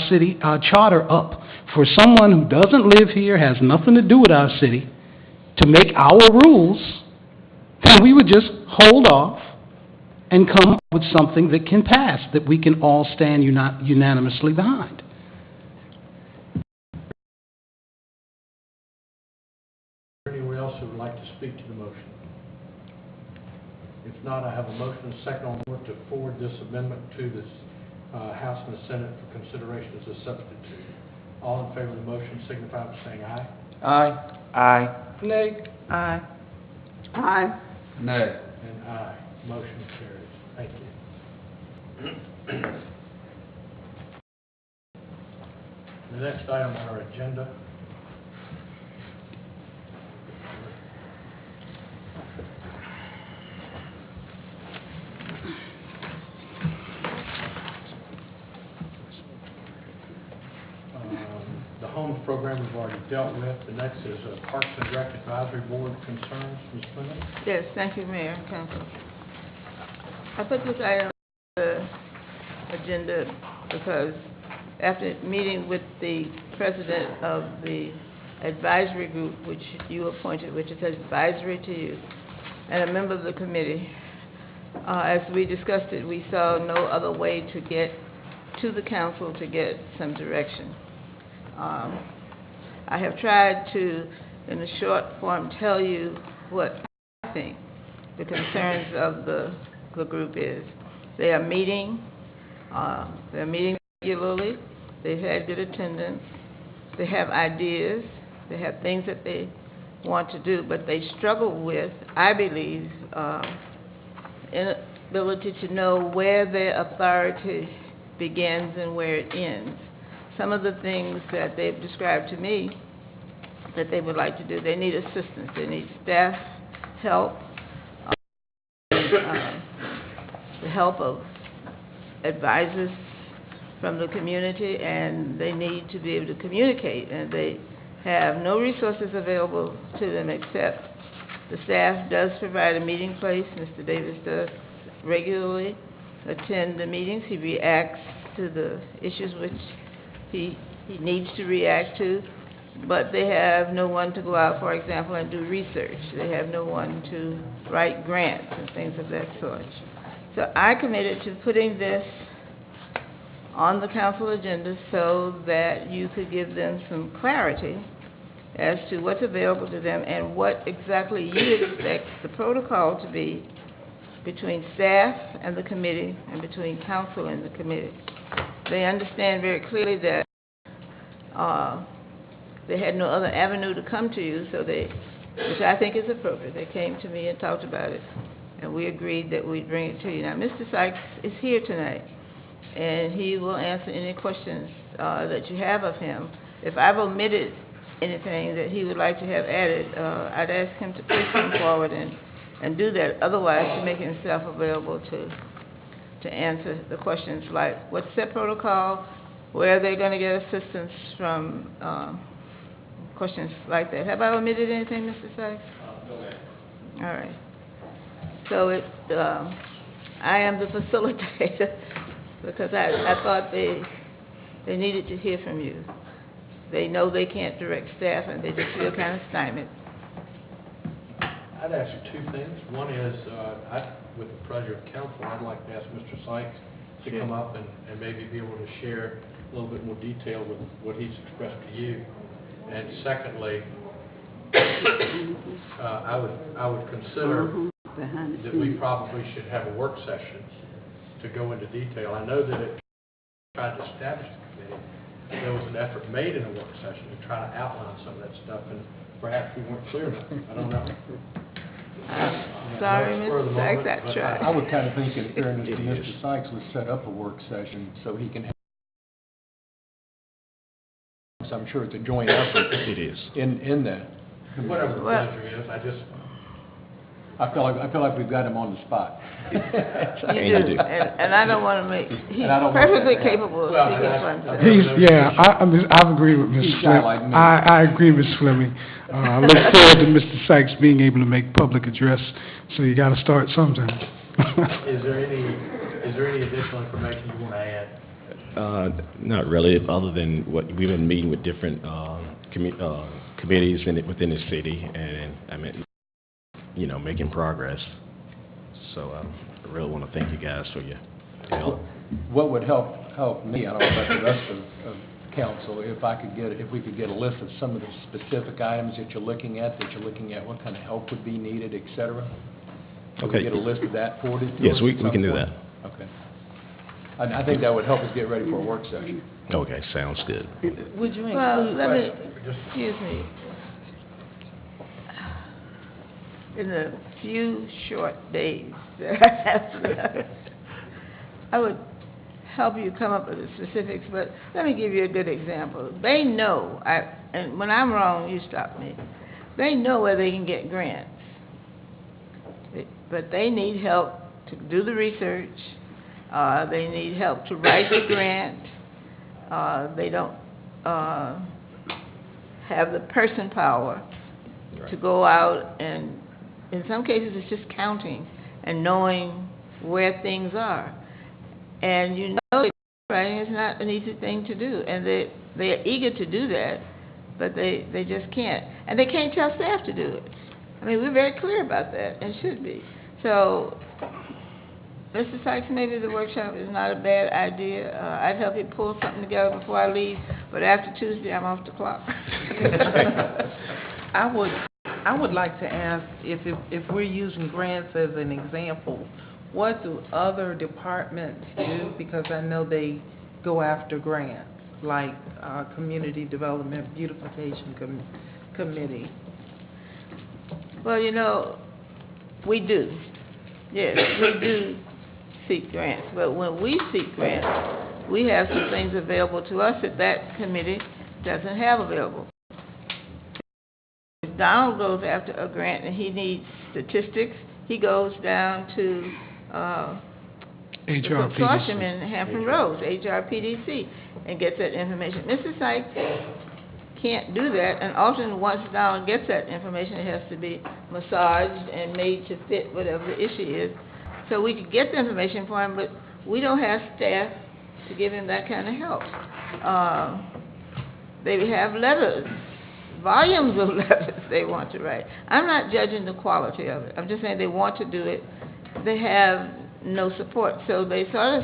charter up for someone who doesn't live here, has nothing to do with our city, to make our rules, then we would just hold off and come up with something that can pass, that we can all stand unanimously behind. Anyone else who would like to speak to the motion? If not, I have a motion and a second on the floor to forward this amendment to this House and the Senate for consideration as a substitute. All in favor of the motion signify by saying aye. Aye. Aye. Nay. Aye. Aye. Nay. And aye. Motion carries. Thank you. The next item on our agenda the homes program we've already dealt with. The next is Parks and Rec Advisory Board concerns. Ms. Clement? Yes, thank you, Mayor and Council. I put this item on the agenda because after meeting with the president of the advisory group, which you appointed, which is advisory to you, and a member of the committee, as we discussed it, we saw no other way to get to the council to get some direction. I have tried to, in a short form, tell you what I think the concerns of the group is. They are meeting regularly, they've had good attendance, they have ideas, they have things that they want to do, but they struggle with, I believe, inability to know where their authority begins and where it ends. Some of the things that they've described to me that they would like to do, they need assistance, they need staff help, the help of advisors from the community, and they need to be able to communicate, and they have no resources available to them except the staff does provide a meeting place. Mr. Davis does regularly attend the meetings. He reacts to the issues which he needs to react to, but they have no one to go out, for example, and do research. They have no one to write grants and things of that sort. So I committed to putting this on the council agenda so that you could give them some clarity as to what's available to them and what exactly you expect the protocol to be between staff and the committee and between council and the committee. They understand very clearly that they had no other avenue to come to you, so which I think is appropriate. They came to me and talked about it, and we agreed that we'd bring it to you. Now, Mr. Sykes is here tonight, and he will answer any questions that you have of him. If I've omitted anything that he would like to have added, I'd ask him to please come forward and do that, otherwise to make himself available to answer the questions like, what's their protocol, where are they going to get assistance from, questions like that. Have I omitted anything, Mr. Sykes? No. All right. So I am the facilitator because I thought they needed to hear from you. They know they can't direct staff and they just feel kind of stymied. I'd ask you two things. One is, with the pleasure of council, I'd like to ask Mr. Sykes to come up and maybe be able to share a little bit more detail with what he's expressed to you. And secondly, I would consider that we probably should have a work session to go into detail. I know that it tried to establish the committee. There was an effort made in a work session to try to outline some of that stuff, and perhaps we weren't clear enough. I don't know. Sorry, Mr. Sykes, I tried. I would kind of think, in fairness to Mr. Sykes, would set up a work session so he can have, so I'm sure it's a joint effort. It is. In that. Whatever the pleasure is, I feel like we've got him on the spot. You do, and I don't want to make, he's perfectly capable of speaking for himself. I agree with Ms. Fleming. I agree, Ms. Fleming. I look forward to Mr. Sykes being able to make public address, so you got to start sometime. Is there any additional information you want to add? Not really, other than what we've been meeting with different committees within the city, and I mean, making progress. So I really want to thank you guys for your help. What would help me, I don't know about the rest of council, if we could get a list of some of the specific items that you're looking at, what kind of help would be needed, et cetera. Can we get a list of that forwarded to us? Yes, we can do that. Okay. I think that would help us get ready for a work session. Okay, sounds good. Would you include, excuse me. In the few short days that I have, I would help you come up with the specifics, but let me give you a good example. They know, and when I'm wrong, you stop me. They know where they can get grants, but they need help to do the research. They need help to write the grant. They don't have the person power to go out and, in some cases, it's just counting and knowing where things are. And you know writing is not an easy thing to do, and they're eager to do that, but they just can't. And they can't tell staff to do it. I mean, we're very clear about that, and should be. So, Mr. Sykes, maybe the workshop is not a bad idea. I'd help you pull something together before I leave, but after Tuesday, I'm off the clock. I would like to ask if we're using grants as an example, what do other departments do? Because I know they go after grants, like Community Development Beautification Committee. Well, you know, we do. Yes, we do seek grants, but when we seek grants, we have some things available to us that that committee doesn't have available. If Donald goes after a grant and he needs statistics, he goes down to the consortium in Hampton Roads, HRPDC, and gets that information. Mr. Sykes can't do that, and often once Donald gets that information, it has to be massaged and made to fit whatever the issue is. So we could get the information for him, but we don't have staff to give him that kind of help. They have letters, volumes of letters they want to write. I'm not judging the quality of it. I'm just saying they want to do it. They have no support. So they sort of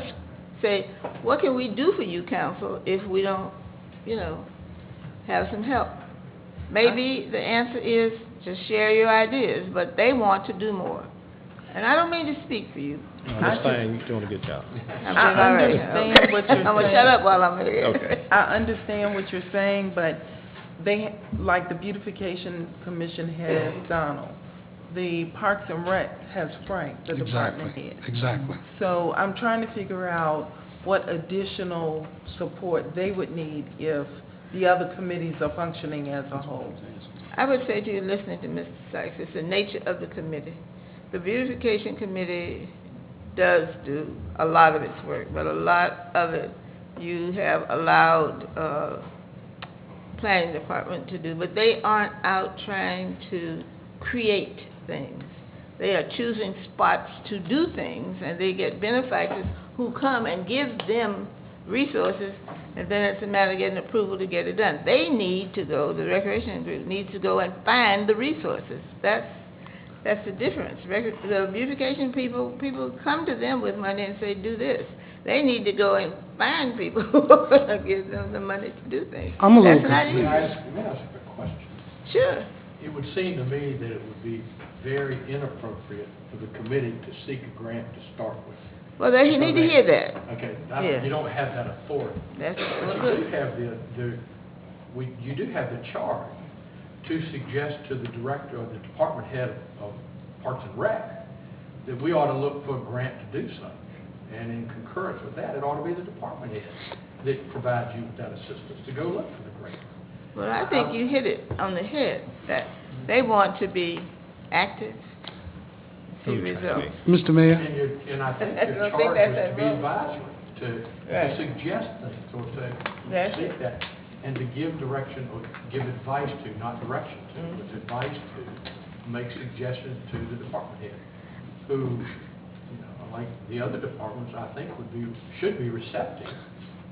say, what can we do for you, council, if we don't, you know, have some help? Maybe the answer is just share your ideas, but they want to do more. And I don't mean to speak for you. I'm saying you're doing a good job. I understand what you're saying. I'm going to shut up while I'm here. Okay. I understand what you're saying, but they, like the Beautification Commission has Donald. The Parks and Rec has Frank, the department head. Exactly. So I'm trying to figure out what additional support they would need if the other committees are functioning as a whole. I would say to you, listening to Mr. Sykes, it's the nature of the committee. The Beautification Committee does do a lot of its work, but a lot of it you have allowed planning department to do, but they aren't out trying to create things. They are choosing spots to do things, and they get benefactors who come and give them resources, and then it's a matter of getting approval to get it done. They need to go, the recreation group needs to go and find the resources. That's the difference. The beautification people come to them with money and say, do this. They need to go and find people who are going to give them the money to do things. I'm a little That's not easy. May I ask a question? Sure. It would seem to me that it would be very inappropriate for the committee to seek a grant to start with. Well, they need to hear that. Okay, Yeah. you don't have that authority. That's But you good. do have you do have the charge to suggest to the director or the department head of Parks and Rec that we ought to look for a grant to do something. And in concurrence with that, it ought to be the department head that provides you with that assistance to go look for the grant. Well, I think you hit it on the head, that they want to be active, see results. Mr. Mayor? And I think I your don't think charge that's was to be that advisory, to Right. suggest things, or to That's seek it. that, and to give direction, or give advice to, not direction to, Mm-hmm. but advice to, make suggestions to the department head, who, you know, like the other departments, I think should be receptive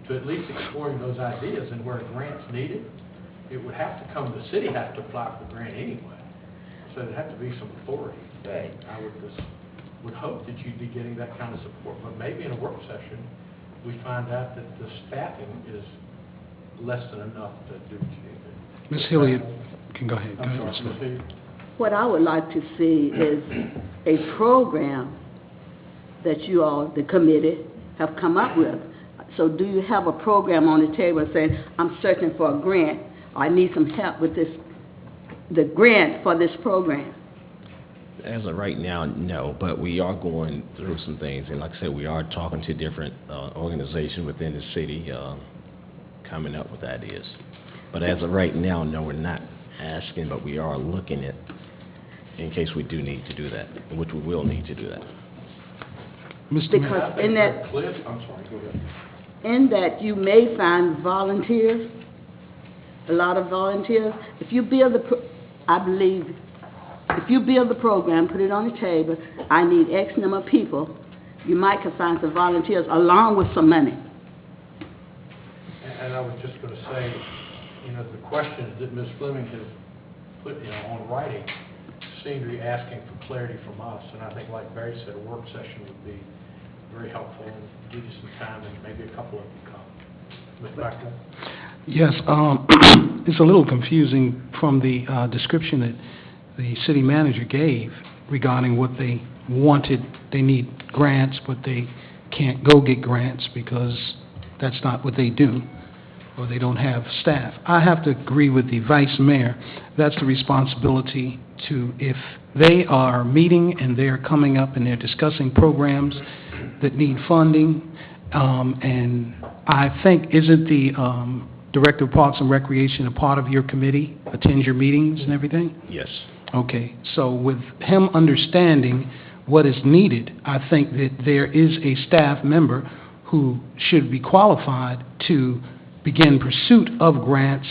to at least exploring those ideas, and where a grant's needed, it would have to come, the city has to apply for the grant anyway, so there'd have to be some authority. Right. I would hope that you'd be getting that kind of support, but maybe in a work session, we find out that the staffing is less than enough to do what you need to do. Ms. Hilliard can go ahead. Go I'm ahead, sorry, Ms. Ms. Hilliard. Hilliard. What I would like to see is a program that you all, the committee, have come up with. So do you have a program on the table saying, I'm searching for a grant, or I need some help with this, the grant for this program? As of right now, no, but we are going through some things, and like I said, we are talking to different organizations within the city, coming up with ideas. But as of right now, no, we're not asking, but we are looking at, in case we do need to do that, which we will need to do that. Mr. Mayor? Because in that, Cliff, I'm sorry, go ahead. in that you may find volunteers, a lot of volunteers. If you build I believe, if you build the program, put it on the table, I need X number of people, you might could find some volunteers along with some money. say, the questions that Ms. Fleming has put, on writing seem to be asking for clarity from us, and I think, like Barry said, a work session would be very helpful and give you some time, and maybe a couple of you come. Ms. Baxter? Yes, it's a little confusing from the description that the city manager gave regarding what they wanted. They need grants, but they can't go get grants because that's not what they do, or they don't have staff. I have to agree with the vice mayor. That's the responsibility to, if they are meeting and they're coming up and they're discussing programs that need funding, and I think, isn't the Director of Parks and Recreation a part of your committee, attends your meetings and everything? Yes. Okay, so with him understanding what is needed, I think that there is a staff member who should be qualified to begin pursuit of grants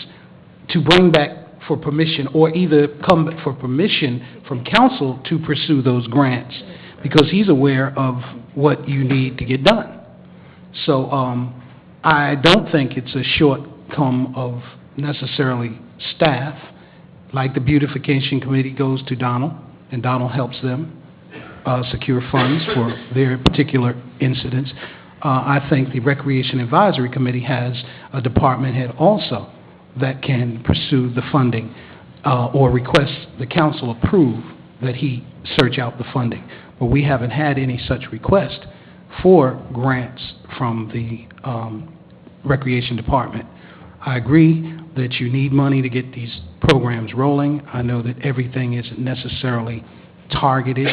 to bring back for permission, or either come for permission from council to pursue those grants, because he's aware of what you need to get done. So I don't think it's a shortcome of necessarily staff. Like the beautification committee goes to Donald, and Donald helps them secure funds for their particular incidents. I think the Recreation Advisory Committee has a department head also that can pursue the funding or request the council approve that he search out the funding. But we haven't had any such request for grants from the Recreation Department. I agree that you need money to get these programs rolling. I know that everything isn't necessarily targeted.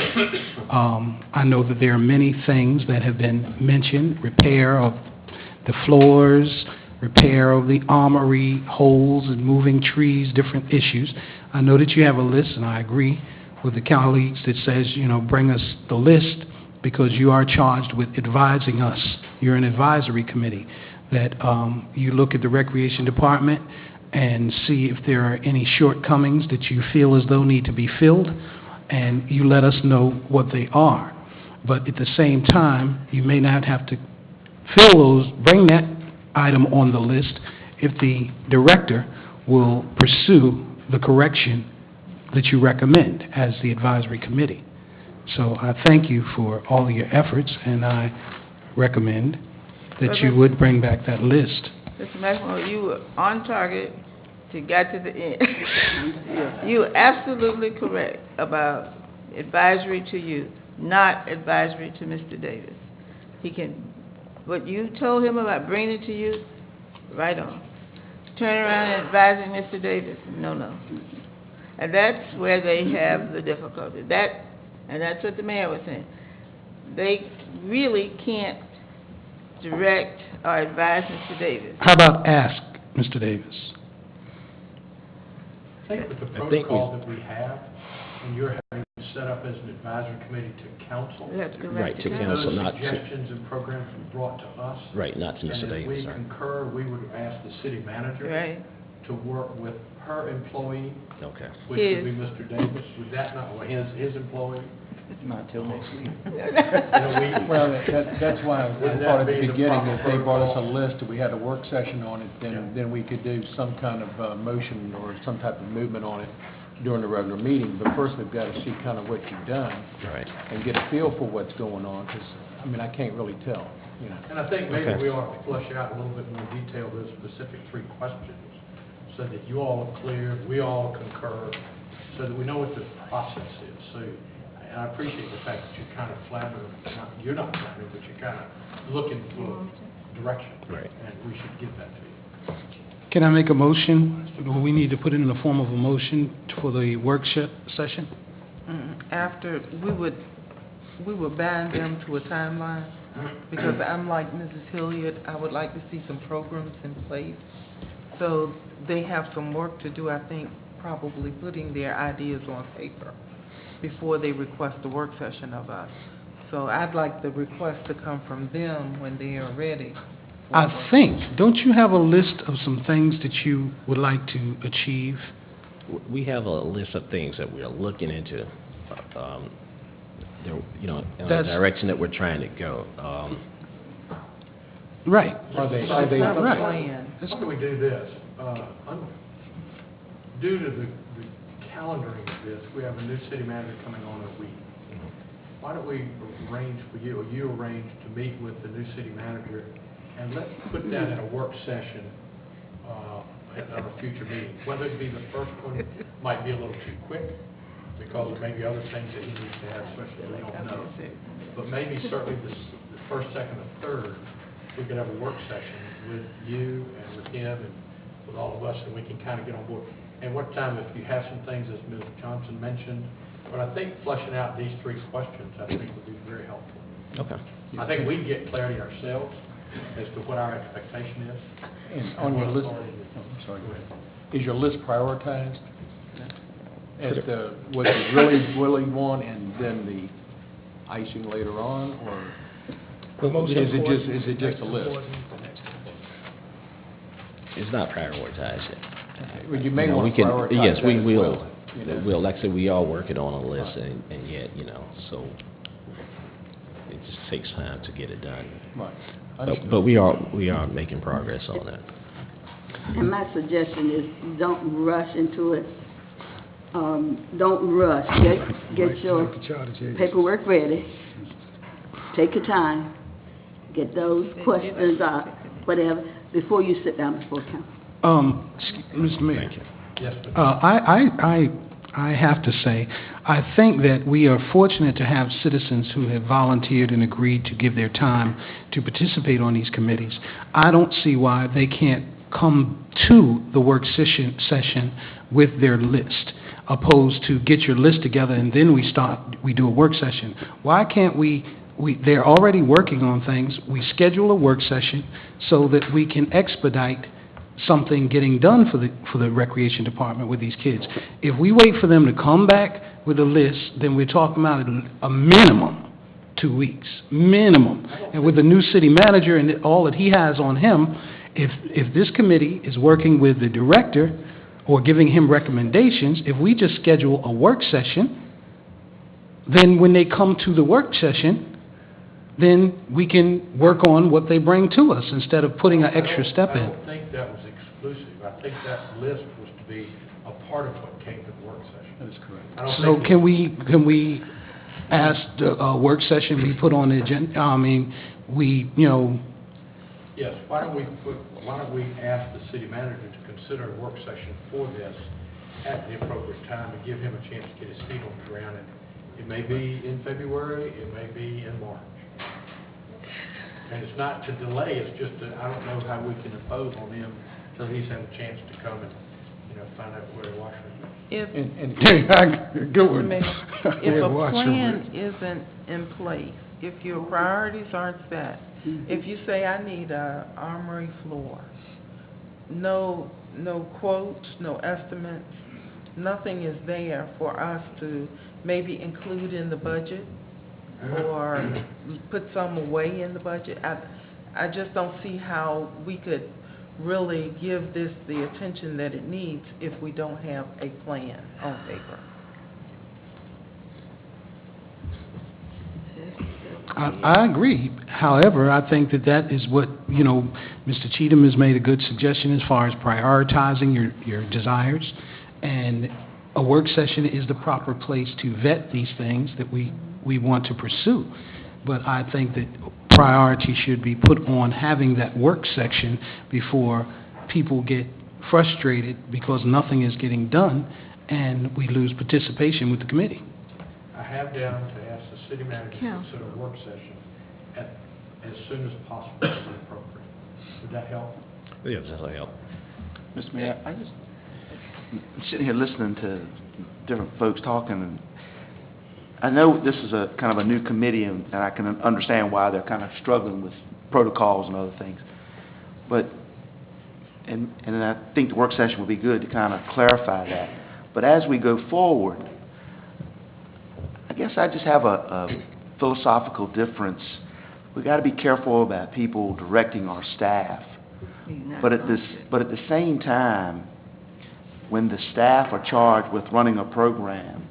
I know that there are many things that have been mentioned, repair of the floors, repair of the armory, holes and moving trees, different issues. I know that you have a list, and I agree with the colleagues that says, bring us the list, because you are charged with advising us. You're an advisory committee, that you look at the Recreation Department and see if there are any shortcomings that you feel as though need to be filled, and you let us know what they are. But at the same time, you may not have to fill those, bring that item on the list if the director will pursue the correction that you recommend as the advisory committee. So I thank you for all of your efforts, and I recommend that you would bring back that list. Mr. Maxwell, you were on target to get to the end. You're absolutely correct about advisory to you, not advisory to Mr. Davis. He can, what you told him about bringing it to you, right on. Turn around and advising Mr. Davis, no. And that's where they have the difficulty. And that's what the mayor was saying. They really can't direct or advise Mr. Davis. How about ask Mr. Davis? I think with the protocol that we have, and you're having set up as an advisory committee to council, We have to go back Right, to council, those not to, suggestions and programs are brought to us. right, not to Mr. And if Davis, we sorry. concur, we would ask the city manager Right. to work with her employee, Okay. which would be Mr. Davis. Would that not, or his employee? Not till next week. Well, that's why I Wouldn't thought at that be the the beginning, proper if they brought us a protocol? list, and we had a work session on it, then we could do some kind of motion or some type of movement on it during the regular meeting. But first, we've got to see kind of what you've done Right. and get a feel for what's going on, because, I can't really tell, And I think maybe Okay. we ought to flesh out a little bit more detail those specific 3 questions, so that you all are clear, we all concur, so that we know what the process is. So, and I appreciate the fact that you're kind of you're not floundering, but you're kind of looking for direction. Right. And we should give that to you. Can I make a motion? We need to put it in the form of a motion for the workshop session? After, we would bind them to a timeline, because I'm like Mrs. Hilliard, I would like to see some programs in place. So they have some work to do, I think, probably putting their ideas on paper before they request a work session of us. So I'd like the request to come from them when they are ready. I think, don't you have a list of some things that you would like to achieve? We have a list of things that we are looking into, in the That's- direction that we're trying to go. Right. Are they, But it's not a right. plan. Why don't we do this? Due to the calendaring of this, we have a new city manager coming on in a week. Why don't we arrange for you, or you arrange to meet with the new city manager, and let's put that in a work session at a future meeting. Whether it be the first one might be a little too quick, because there may be other things that he needs to have, especially we don't know. But maybe certainly the first, second, or third, we could have a work session with you and with him and with all of us, and we can kind of get on board. And what time, if you have some things, as Ms. Johnson mentioned, but I think fleshing out these 3 questions, I think would be very helpful. Okay. I think we can get clarity ourselves as to what our expectation is. And on your list, I'm sorry, go ahead. Is your list prioritized? As to what you really want and then the icing later on, or is it just a list? It's not prioritized yet. Well, you may know, want to prioritize yes, we that as will. well, you know. We'll, like I said, we are working on a list, and yet, so it just takes time to get it done. Right. But we are making progress on that. And my suggestion is, don't rush into it. Don't rush. Get your paperwork ready. Take your time. Get those questions out, whatever, before you sit down before council. Mr. Mayor. Yes, sir. I have to say, I think that we are fortunate to have citizens who have volunteered and agreed to give their time to participate on these committees. I don't see why they can't come to the work session with their list, opposed to get your list together and then we do a work session. Why can't they're already working on things, we schedule a work session so that we can expedite something getting done for the recreation department with these kids. If we wait for them to come back with a list, then we're talking about a minimum 2 weeks, minimum. And with the new city manager and all that he has on him, if this committee is working with the director or giving him recommendations, if we just schedule a work session, then when they come to the work session, then we can work on what they bring to us instead of putting an extra step in. I don't think that was exclusive. I think that list was to be a part of what came to the work session. That is correct. I don't So think can we ask the work session be put on the agenda? I mean, Yes, why don't we ask the city manager to consider a work session for this at the appropriate time and give him a chance to get his feet on the ground. And it may be in February, it may be in March. And it's not to delay, it's just that I don't know how we can impose on him until he's had a chance to come and, find out where the washer is. Good one. If a plan isn't in place, if your priorities aren't set, if you say, I need a armory floor, no quotes, no estimates, nothing is there for us to maybe include in the budget or put some away in the budget. I just don't see how we could really give this the attention that it needs if we don't have a plan on paper. I agree. However, I think that is what, Mr. Cheatham has made a good suggestion as far as prioritizing your desires. And a work session is the proper place to vet these things that we want to pursue. But I think that priority should be put on having that work section before people get frustrated because nothing is getting done and we lose participation with the committee. I have down to ask the city manager to consider a work session as soon as possible as appropriate. Would that help? Yes, that'll help. Mr. Mayor, I'm sitting here listening to different folks talking, and I know this is a kind of a new committee, and I can understand why they're kind of struggling with protocols and other things. But, and I think the work session would be good to kind of clarify that. But as we go forward, I guess I just have a philosophical difference. We got to be careful about people directing our staff. But at the same time, when the staff are charged with running a program,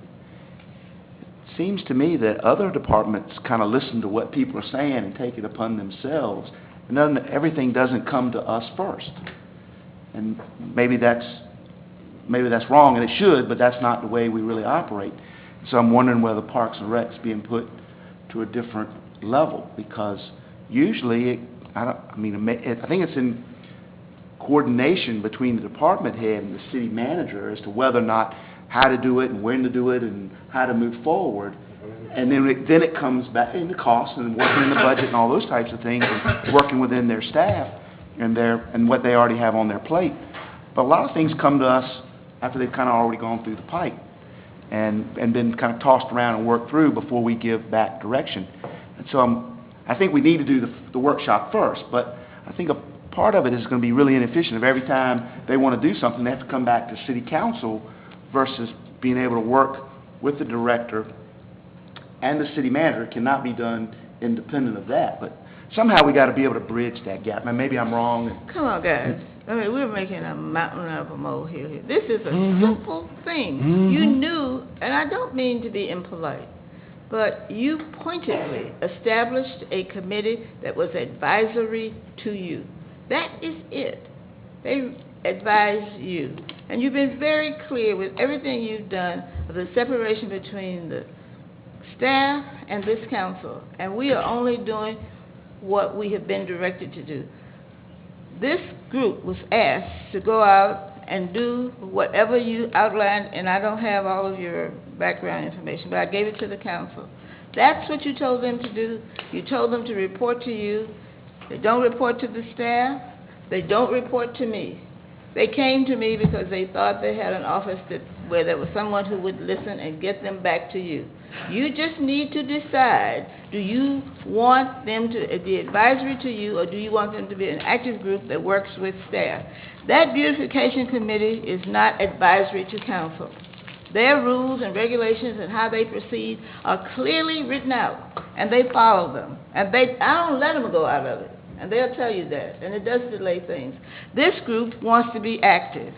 it seems to me that other departments kind of listen to what people are saying and take it upon themselves, and then everything doesn't come to us first. And maybe that's wrong, and it should, but that's not the way we really operate. So I'm wondering whether Parks and Rec's being put to a different level, because usually, I think it's in coordination between the department head and the city manager as to whether or not how to do it and when to do it and how to move forward. And then it comes back into cost and working in the budget and all those types of things, and working within their staff and what they already have on their plate. But a lot of things come to us after they've kind of already gone through the pipe and been kind of tossed around and worked through before we give back direction. And so I think we need to do the workshop first, but I think a part of it is going to be really inefficient if every time they want to do something, they have to come back to city council versus being able to work with the director and the city manager. It cannot be done independent of that, but somehow we got to be able to bridge that gap. And maybe I'm wrong. Come on, guys. I mean, we're making a mountain out of a molehill here. This is a simple thing. You knew, and I don't mean to be impolite, but you pointedly established a committee that was advisory to you. That is it. They advise you. And you've been very clear with everything you've done of the separation between the staff and this council. And we are only doing what we have been directed to do. This group was asked to go out and do whatever you outlined, and I don't have all of your background information, but I gave it to the council. That's what you told them to do. You told them to report to you. They don't report to the staff. They don't report to me. They came to me because they thought they had an office where there was someone who would listen and get them back to you. You just need to decide, do you want them to be advisory to you, or do you want them to be an active group that works with staff? That beautification committee is not advisory to council. Their rules and regulations and how they proceed are clearly written out, and they follow them. And I don't let them go out of it, and they'll tell you that, and it does delay things. This group wants to be active.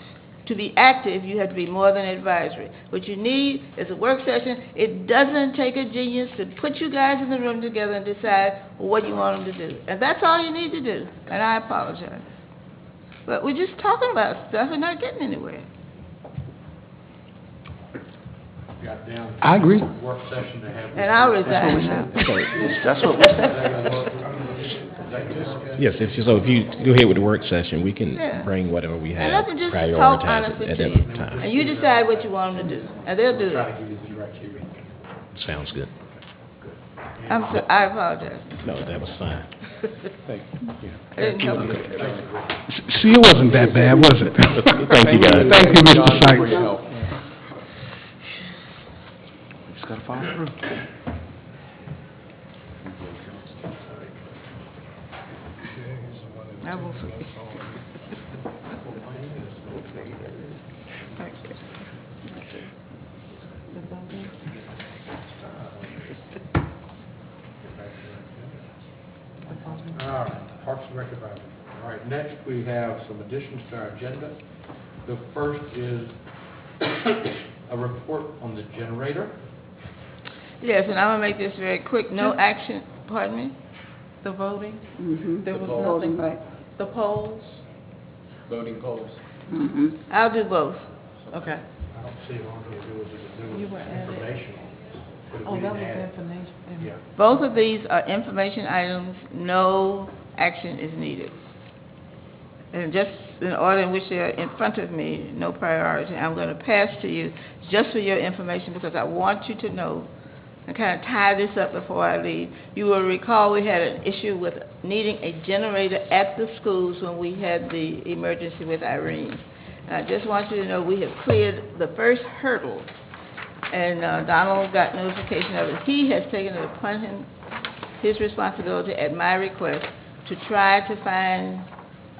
To be active, you have to be more than advisory. What you need is a work session. It doesn't take a genius to put you guys in the room together and decide what you want them to do. And that's all you need to do, and I apologize. But we're just talking about stuff and not getting anywhere. Got down to I agree. work session to have. And I'll resign now. That's what we Yes, so if you go ahead with the work session, we can Yeah. bring whatever we And have, let them just talk prioritize honestly it at to that you. time. And you decide what you want them to do, and they'll do Try it. to give you the direction. Sounds good. I apologize. No, that was fine. I didn't help you. See, it wasn't that bad, was it? Thank you, guys. Thank you, Mr. Sykes. just got to follow through. I will forget. All right, Parks and Rec Advisory. All right, next we have some additions to our agenda. The first is a report on the generator. Yes, and I'm gonna make this very quick. No action, pardon me? The voting, Mm-hmm. there was Voting, nothing, right. the polls, Voting polls. Mm-hmm. I'll do both. okay. I don't see it on here. There You was were added. information on it. but Oh, we that didn't was add it. information. Yeah. Both of these are information items. No action is needed. And just in order in which they are in front of me, no priority, I'm going to pass to you just for your information because I want you to know and kind of tie this up before I leave. You will recall we had an issue with needing a generator at the schools when we had the emergency with Irene. And I just want you to know we have cleared the first hurdle, and Donald got notification of it. He has taken it upon him, his responsibility at my request, to try to find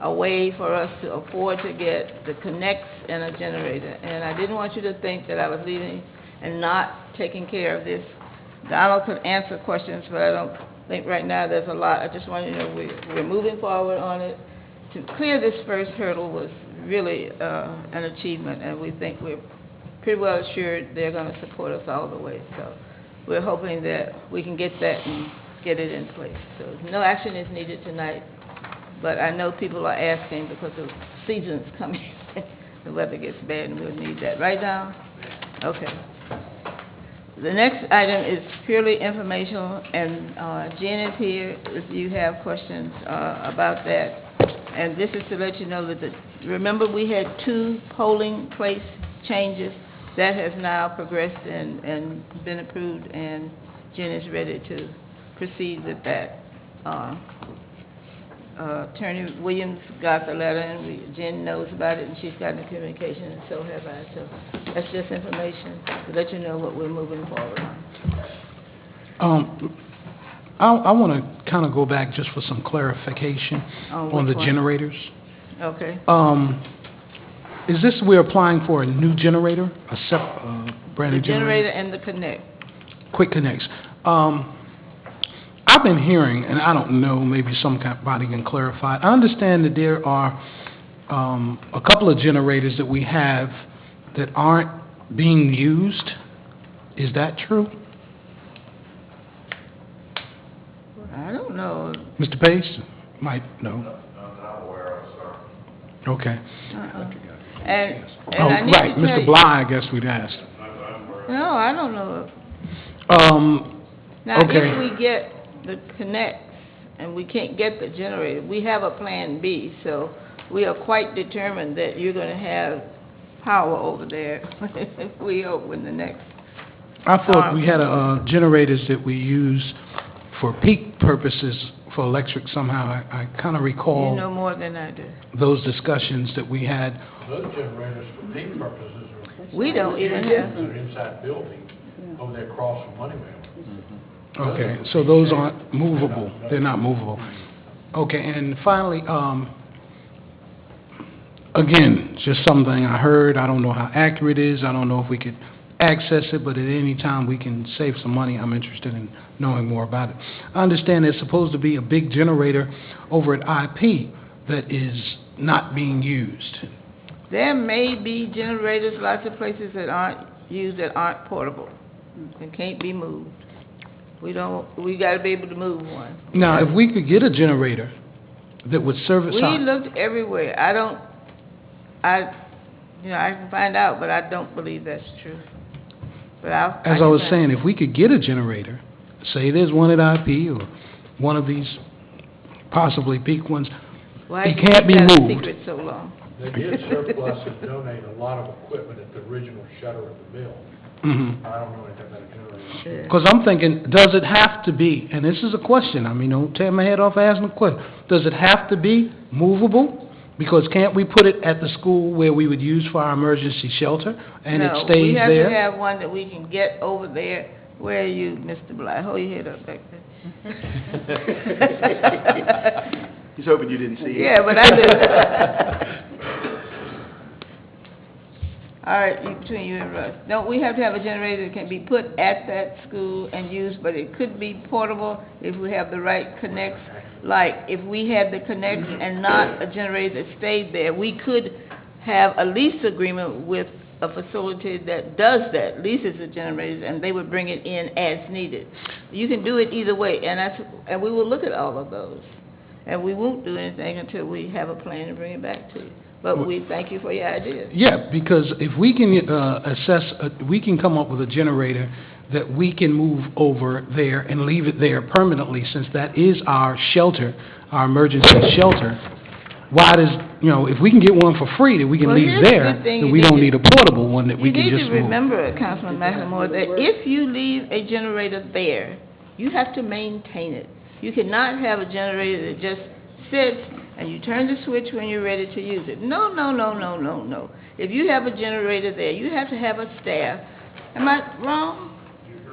a way for us to afford to get the connects and a generator. And I didn't want you to think that I was leaving and not taking care of this. Donald could answer questions, but I don't think right now there's a lot. I just want you to know we're moving forward on it. To clear this first hurdle was really an achievement, and we think we're pretty well assured they're going to support us all the way. So we're hoping that we can get that and get it in place. So no action is needed tonight. but I know people are asking because the season's coming. The weather gets bad and we'll need that. Right, Don? Okay. The next item is purely informational, and Jen is here if you have questions about that. And this is to let you know that, remember we had 2 polling place changes. That has now progressed and been approved, and Jen is ready to proceed with that. Attorney Williams got the letter, and Jen knows about it, and she's gotten the communication, and so have I. So that's just information to let you know what we're moving forward on. I want to kind of go back just for some clarification on the one? Generators. Okay. Is this, we're applying for a new generator, a brand new The generator? generator and the connect. Quick connects. I've been hearing, and I don't know, maybe somebody can clarify. I understand that there are a couple of generators that we have that aren't being used. Is that true? I don't know. Mr. Pace might know. Okay. And Oh, I need right, to tell Mr. you- Bly, I guess we'd ask. No, I don't know. Now, Okay. if we get the connects and we can't get the generator, we have a plan B, so we are quite determined that you're gonna have power over there if we open the next. I thought we had generators that we use for peak purposes for electric somehow. I kind of recall You know more than I do. those discussions that we had. Those generators for peak purposes are. We don't even have They're inside building over there across from Moneywell. Okay, so those aren't movable. They're not movable. Okay, and finally, again, just something I heard. I don't know how accurate it is. I don't know if we could access it, but at any time we can save some money. I'm interested in knowing more about it. I understand there's supposed to be a big generator over at IP that is not being used. There may be generators, lots of places that aren't used, that aren't portable and can't be moved. We gotta be able to move one. Now, if we could get a generator that would service We our... looked everywhere. I can find out, but I don't believe that's true. But As I was saying, if we could get a generator, say there's one at IP or one of these possibly peak ones, why it you can't be keep that a moved. secret so long? They did surplus and donate a lot of equipment at the original shutter of the mill. Mm-hmm. I don't know anything about a generator. Because I'm thinking, does it have to be, and this is a question, I mean, don't tear my head off asking a question, does it have to be movable? Because can't we put it at the school where we would use for our emergency shelter, and it stays No, we have to there? have one that we can get over there. Where are you, Mr. Bly? Hold your head up back there. He's hoping you didn't see it. Yeah, but I did. All right, between you and Russ. No, we have to have a generator that can be put at that school and used, but it could be portable if we have the right connects. Like, if we had the connects and not a generator that stayed there, we could have a lease agreement with a facility that does that, leases the generators, and they would bring it in as needed. You can do it either way, and we will look at all of those. And we won't do anything until we have a plan to bring it back to you. But we thank you for your idea. Yeah, because if we can we can come up with a generator that we can move over there and leave it there permanently, since that is our shelter, our emergency shelter. Why does, if we can get one for free that we can leave there, then we don't need a portable one that we can just You need to move. remember, Councilman McLemore, that if you leave a generator there, you have to maintain it. You cannot have a generator that just sits and you turn the switch when you're ready to use it. No. If you have a generator there, you have to have a staff. Am I wrong?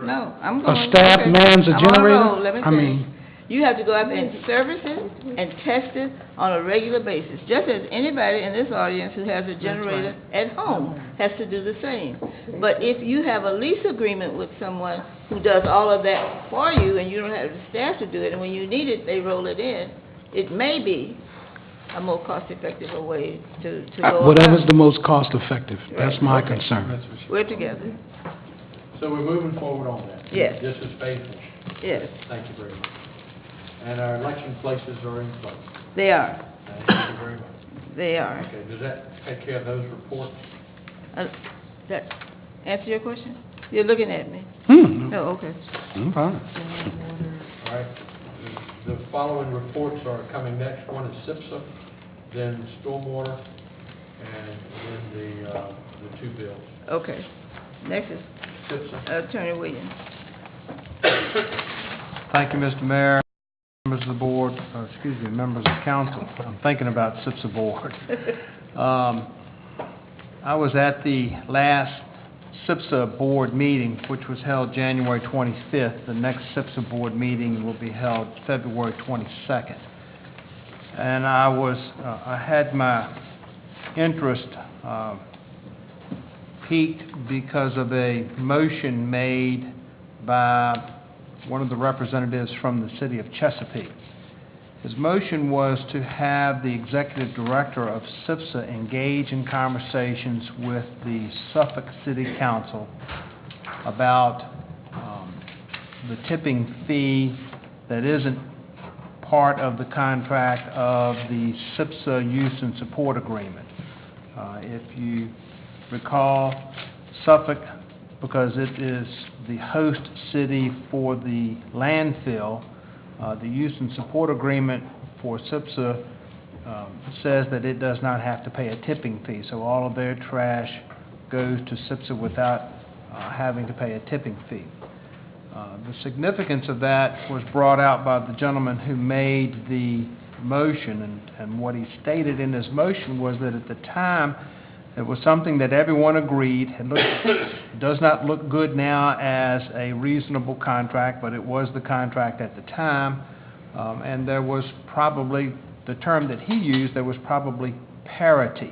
No, I'm going. A staff mans a I'm on a generator? roll, let me I tell you. mean, You have to go out there and service it and test it on a regular basis, just as anybody in this audience who has a generator at home has to do the same. But if you have a lease agreement with someone who does all of that for you and you don't have the staff to do it, and when you need it, they roll it in, it may be a more cost-effective way to go whatever's about the most cost-effective, that's Right. my Okay. concern. it. We're together. So we're moving forward on that? Yes. This is faithful. Yes. Thank you very much. And our election places are in place. They are, Thank you very much. they are. Okay, does that take care of those reports? That answer your question? You're looking at me. Hmm, Oh, okay. I'm fine. All right. The following reports are coming next. One is SIPSA, then stormwater, and then the two bills. Okay. Next is SIPSA. Attorney Williams. Thank you, Mr. Mayor, members of the board, members of council. I'm thinking about SIPSA board. I was at the last SIPSA board meeting, which was held January 25th. The next SIPSA board meeting will be held February 22nd. And I had my interest piqued because of a motion made by one of the representatives from the city of Chesapeake. His motion was to have the executive director of SIPSA engage in conversations with the Suffolk City Council about the tipping fee that isn't part of the contract of the SIPSA use and support agreement. If you recall, Suffolk, because it is the host city for the landfill, the use and support agreement for SIPSA says that it does not have to pay a tipping fee, so all of their trash goes to SIPSA without having to pay a tipping fee. The significance of that was brought out by the gentleman who made the motion, and what he stated in his motion was that at the time it was something that everyone agreed. It does not look good now as a reasonable contract, but it was the contract at the time. And there was probably, the term that he used, there was probably parity.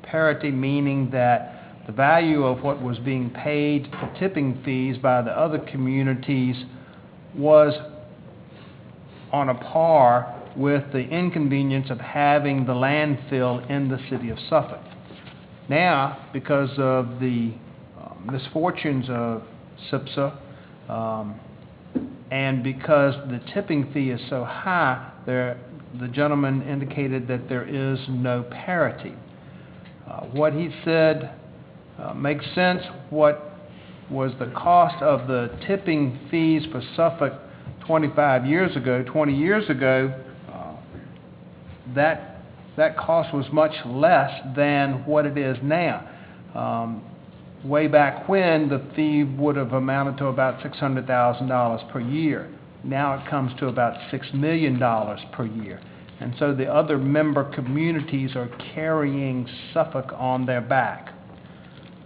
Parity meaning that the value of what was being paid for tipping fees by the other communities was on a par with the inconvenience of having the landfill in the city of Suffolk. Now, because of the misfortunes of SIPSA, and because the tipping fee is so high, the gentleman indicated that there is no parity. What he said makes sense. What was the cost of the tipping fees for Suffolk 20 years ago, that cost was much less than what it is now. Way back when, the fee would have amounted to about $600,000 per year. Now it comes to about $6 million per year. And so the other member communities are carrying Suffolk on their back.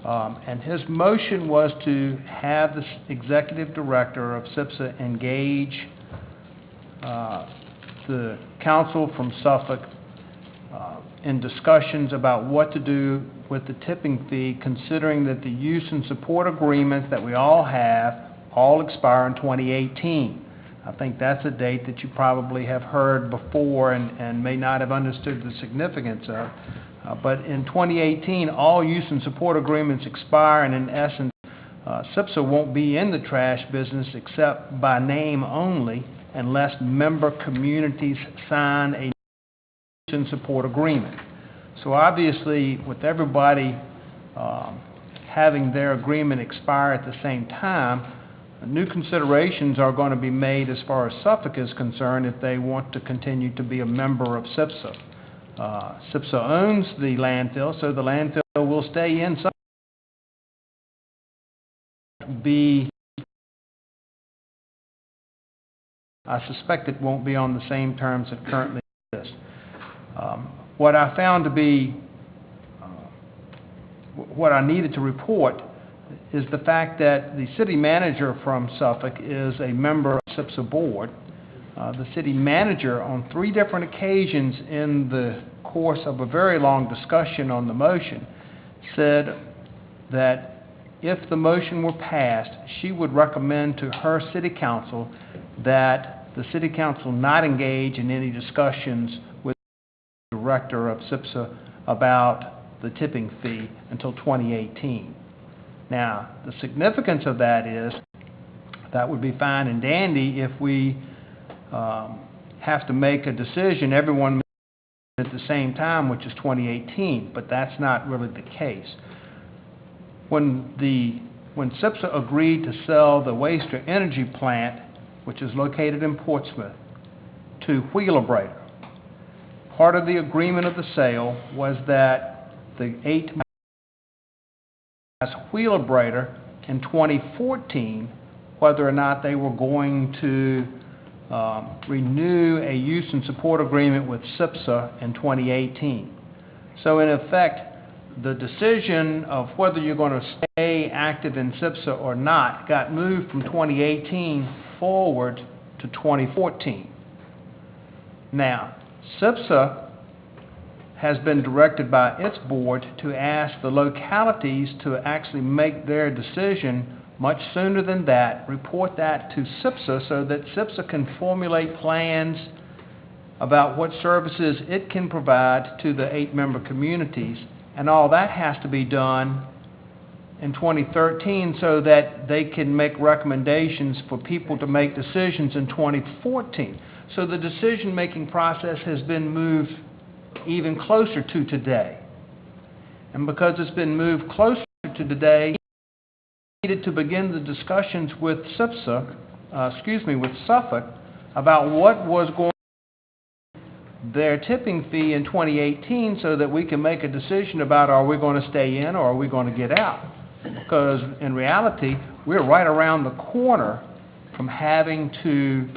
And his motion was to have the executive director of SIPSA engage the council from Suffolk in discussions about what to do with the tipping fee, considering that the use and support agreements that we all have all expire in 2018. I think that's a date that you probably have heard before and may not have understood the significance of. But in 2018, all use and support agreements expire, and in essence, SIPSA won't be in the trash business except by name only, unless member communities sign a use and support agreement. So obviously, with everybody having their agreement expire at the same time, new considerations are going to be made as far as Suffolk is concerned if they want to continue to be a member of SIPSA. SIPSA owns the landfill, so the landfill will stay in Suffolk. I suspect it won't be on the same terms that currently exist. What I found to be, what I needed to report is the fact that the city manager from Suffolk is a member of the SIPSA board. The city manager, on 3 different occasions in the course of a very long discussion on the motion, said that if the motion were passed, she would recommend to her city council that the city council not engage in any discussions with the director of SIPSA about the tipping fee until 2018. Now, the significance of that is that would be fine and dandy if we have to make a decision, everyone at the same time, which is 2018, but that's not really the case. When SIPSA agreed to sell the waste-to-energy plant, which is located in Portsmouth, to Wheelabrator, part of the agreement of the sale was that the 8 asked Wheelabrator in 2014 whether or not they were going to renew a use and support agreement with SIPSA in 2018. So in effect, the decision of whether you're going to stay active in SIPSA or not got moved from 2018 forward to 2014. Now, SIPSA has been directed by its board to ask the localities to actually make their decision much sooner than that, report that to SIPSA so that SIPSA can formulate plans about what services it can provide to the 8-member communities, and all that has to be done in 2013 so that they can make recommendations for people to make decisions in 2014. So the decision-making process has been moved even closer to today. And because it's been moved closer to today, we needed to begin the discussions with with Suffolk, about what was going their tipping fee in 2018 so that we can make a decision about are we going to stay in or are we going to get out. Because in reality, we're right around the corner from having to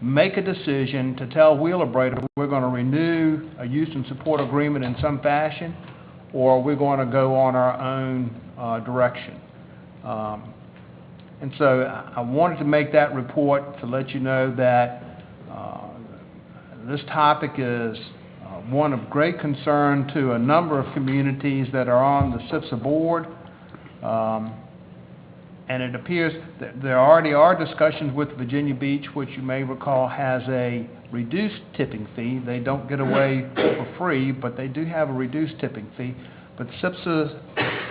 make a decision to tell Wheelabrator we're going to renew a use and support agreement in some fashion, or we're going to go on our own direction. And so I wanted to make that report to let you know that this topic is one of great concern to a number of communities that are on the SIPSA board. And it appears that there already are discussions with Virginia Beach, which you may recall has a reduced tipping fee. They don't get away for free, but they do have a reduced tipping fee. But SIPSA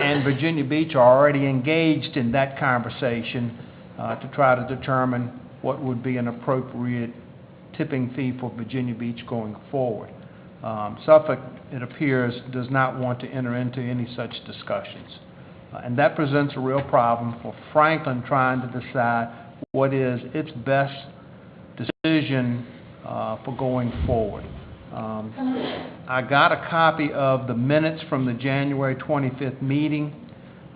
and Virginia Beach are already engaged in that conversation to try to determine what would be an appropriate tipping fee for Virginia Beach going forward. Suffolk, it appears, does not want to enter into any such discussions. And that presents a real problem for Franklin trying to decide what is its best decision for going forward. I got a copy of the minutes from the January 25th meeting.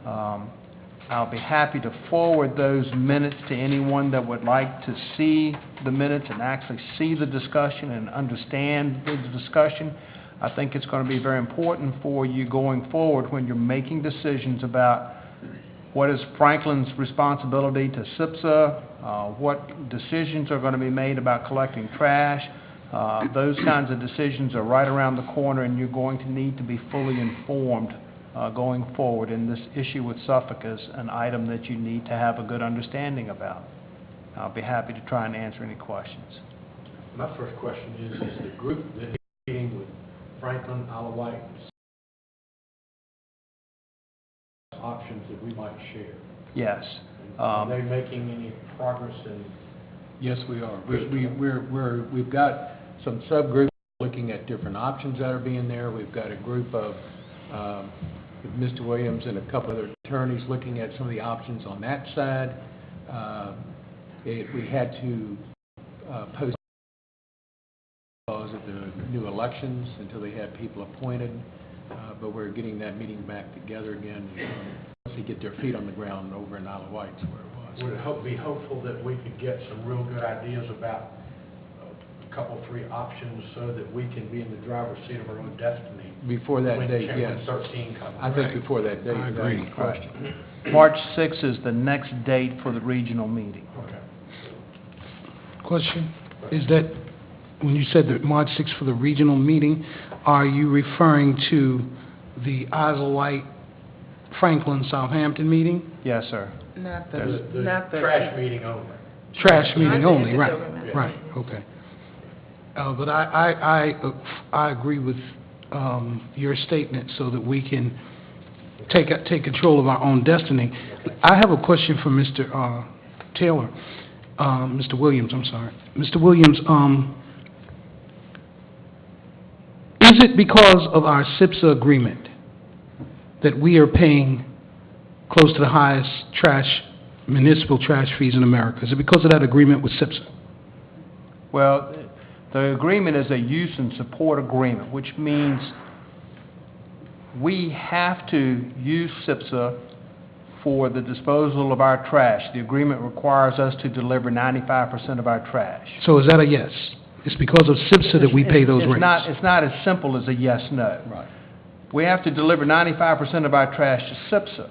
I'll be happy to forward those minutes to anyone that would like to see the minutes and actually see the discussion and understand the discussion. I think it's going to be very important for you going forward when you're making decisions about what is Franklin's responsibility to SIPSA, what decisions are going to be made about collecting trash. Those kinds of decisions are right around the corner, and you're going to need to be fully informed going forward. And this issue with Suffolk is an item that you need to have a good understanding about. I'll be happy to try and answer any questions. My first question is the group that is meeting with Franklin, Isle of Wight, options that we might share? Yes. Are they making any progress in? Yes, we are. We've got some subgroups looking at different options that are being there. We've got a group of Mr. Williams and a couple other attorneys looking at some of the options on that side. We had to post because of the new elections until they had people appointed, but we're getting that meeting back together again once they get their feet on the ground over in Isle of Wight, where it was. Would it be hopeful that we could get some real good ideas about a couple, 3 options so that we can be in the driver's seat of our own destiny? Before that date, yes. When 13 comes. I think before that date. I agree. Question. March 6th is the next date for the regional meeting. Okay. Question, is that, when you said that March 6th for the regional meeting, are you referring to the Isle of Wight, Franklin, Southampton meeting? Yes, sir. Not The the trash meeting only. Trash meeting only, I right, think it's right, okay. But I agree with your statement so that we can take control of our own destiny. I have a question for Mr. Taylor, Mr. Williams, I'm sorry. Mr. Williams, is it because of our SIPSA agreement that we are paying close to the highest municipal trash fees in America? Is it because of that agreement with SIPSA? Well, the agreement is a use and support agreement, which means we have to use SIPSA for the disposal of our trash. The agreement requires us to deliver 95% of our trash. So is that a yes? It's because of SIPSA that we pay those rates? It's not as simple as a yes-no. Right. We have to deliver 95% of our trash to SIPSA.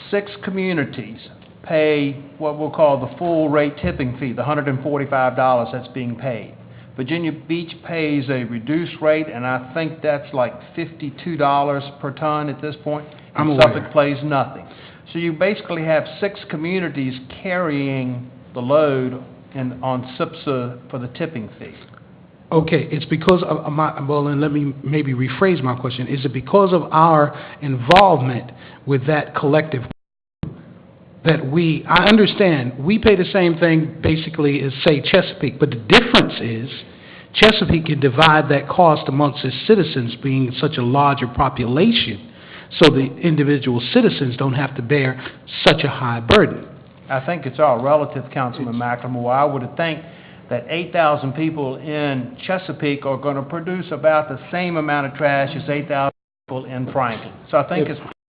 6 communities pay what we'll call the full rate tipping fee, the $145 that's being paid. Virginia Beach pays a reduced rate, and I think that's like $52 per ton at this point. I'm And aware. Suffolk pays nothing. So you basically have 6 communities carrying the load on SIPSA for the tipping fee. Okay, it's because of well, and let me maybe rephrase my question. Is it because of our involvement with that collective that I understand, we pay the same thing basically as, say, Chesapeake, but the difference is Chesapeake can divide that cost amongst its citizens being such a larger population, so the individual citizens don't have to bear such a high burden. I think it's all relative, Councilman McLemore. I would think that 8,000 people in Chesapeake are going to produce about the same amount of trash as 8,000 people in Franklin. So I think it's